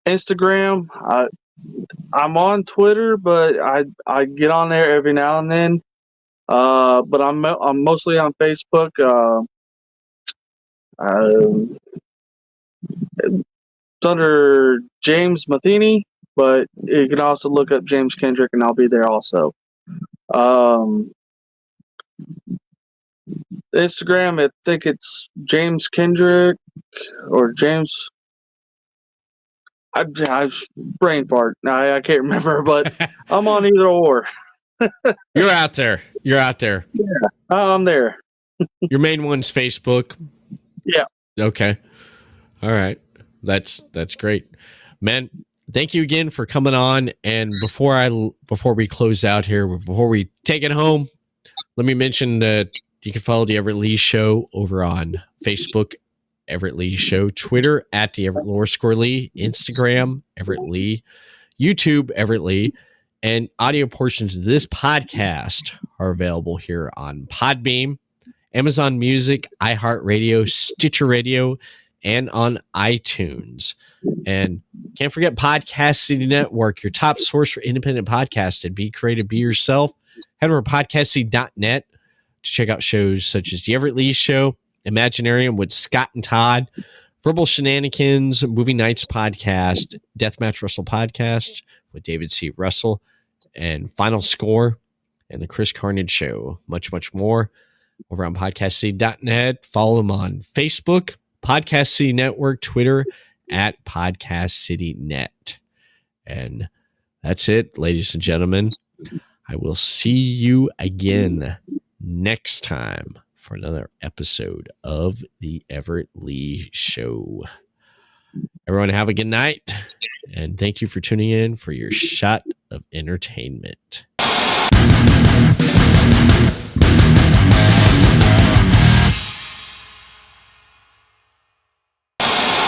Instagram. I'm on Twitter, but I get on there every now and then. But I'm mostly on Facebook. It's under James Matheny, but you can also look up James Kendrick, and I'll be there also. Um, Instagram, I think it's James Kendrick or James. I brain fart. I can't remember, but I'm on either or. You're out there. You're out there. I'm there. Your main one's Facebook. Yeah. Okay. All right. That's great. Man, thank you again for coming on. And before we close out here, before we take it home, let me mention that you can follow the Everett Lee Show over on Facebook, Everett Lee Show, Twitter at the Everett Lee, Instagram, Everett Lee, YouTube, Everett Lee, and audio portions of this podcast are available here on Podbeam, Amazon Music, iHeartRadio, Stitcher Radio, and on iTunes. And can't forget Podcast City Network, your top source for independent podcasting. Be creative, be yourself. Head over to podcastcity.net to check out shows such as The Everett Lee Show, Imaginarium with Scott and Todd, Verbal Shenanigans, Movie Nights Podcast, Deathmatch Russell Podcast with David C. Russell, and Final Score, and The Chris Carnage Show. Much, much more over on podcastcity.net. Follow them on Facebook, Podcast City Network, Twitter at Podcast City Net. And that's it, ladies and gentlemen. I will see you again next time for another episode of the Everett Lee Show. Everyone have a good night, and thank you for tuning in for your shot of entertainment.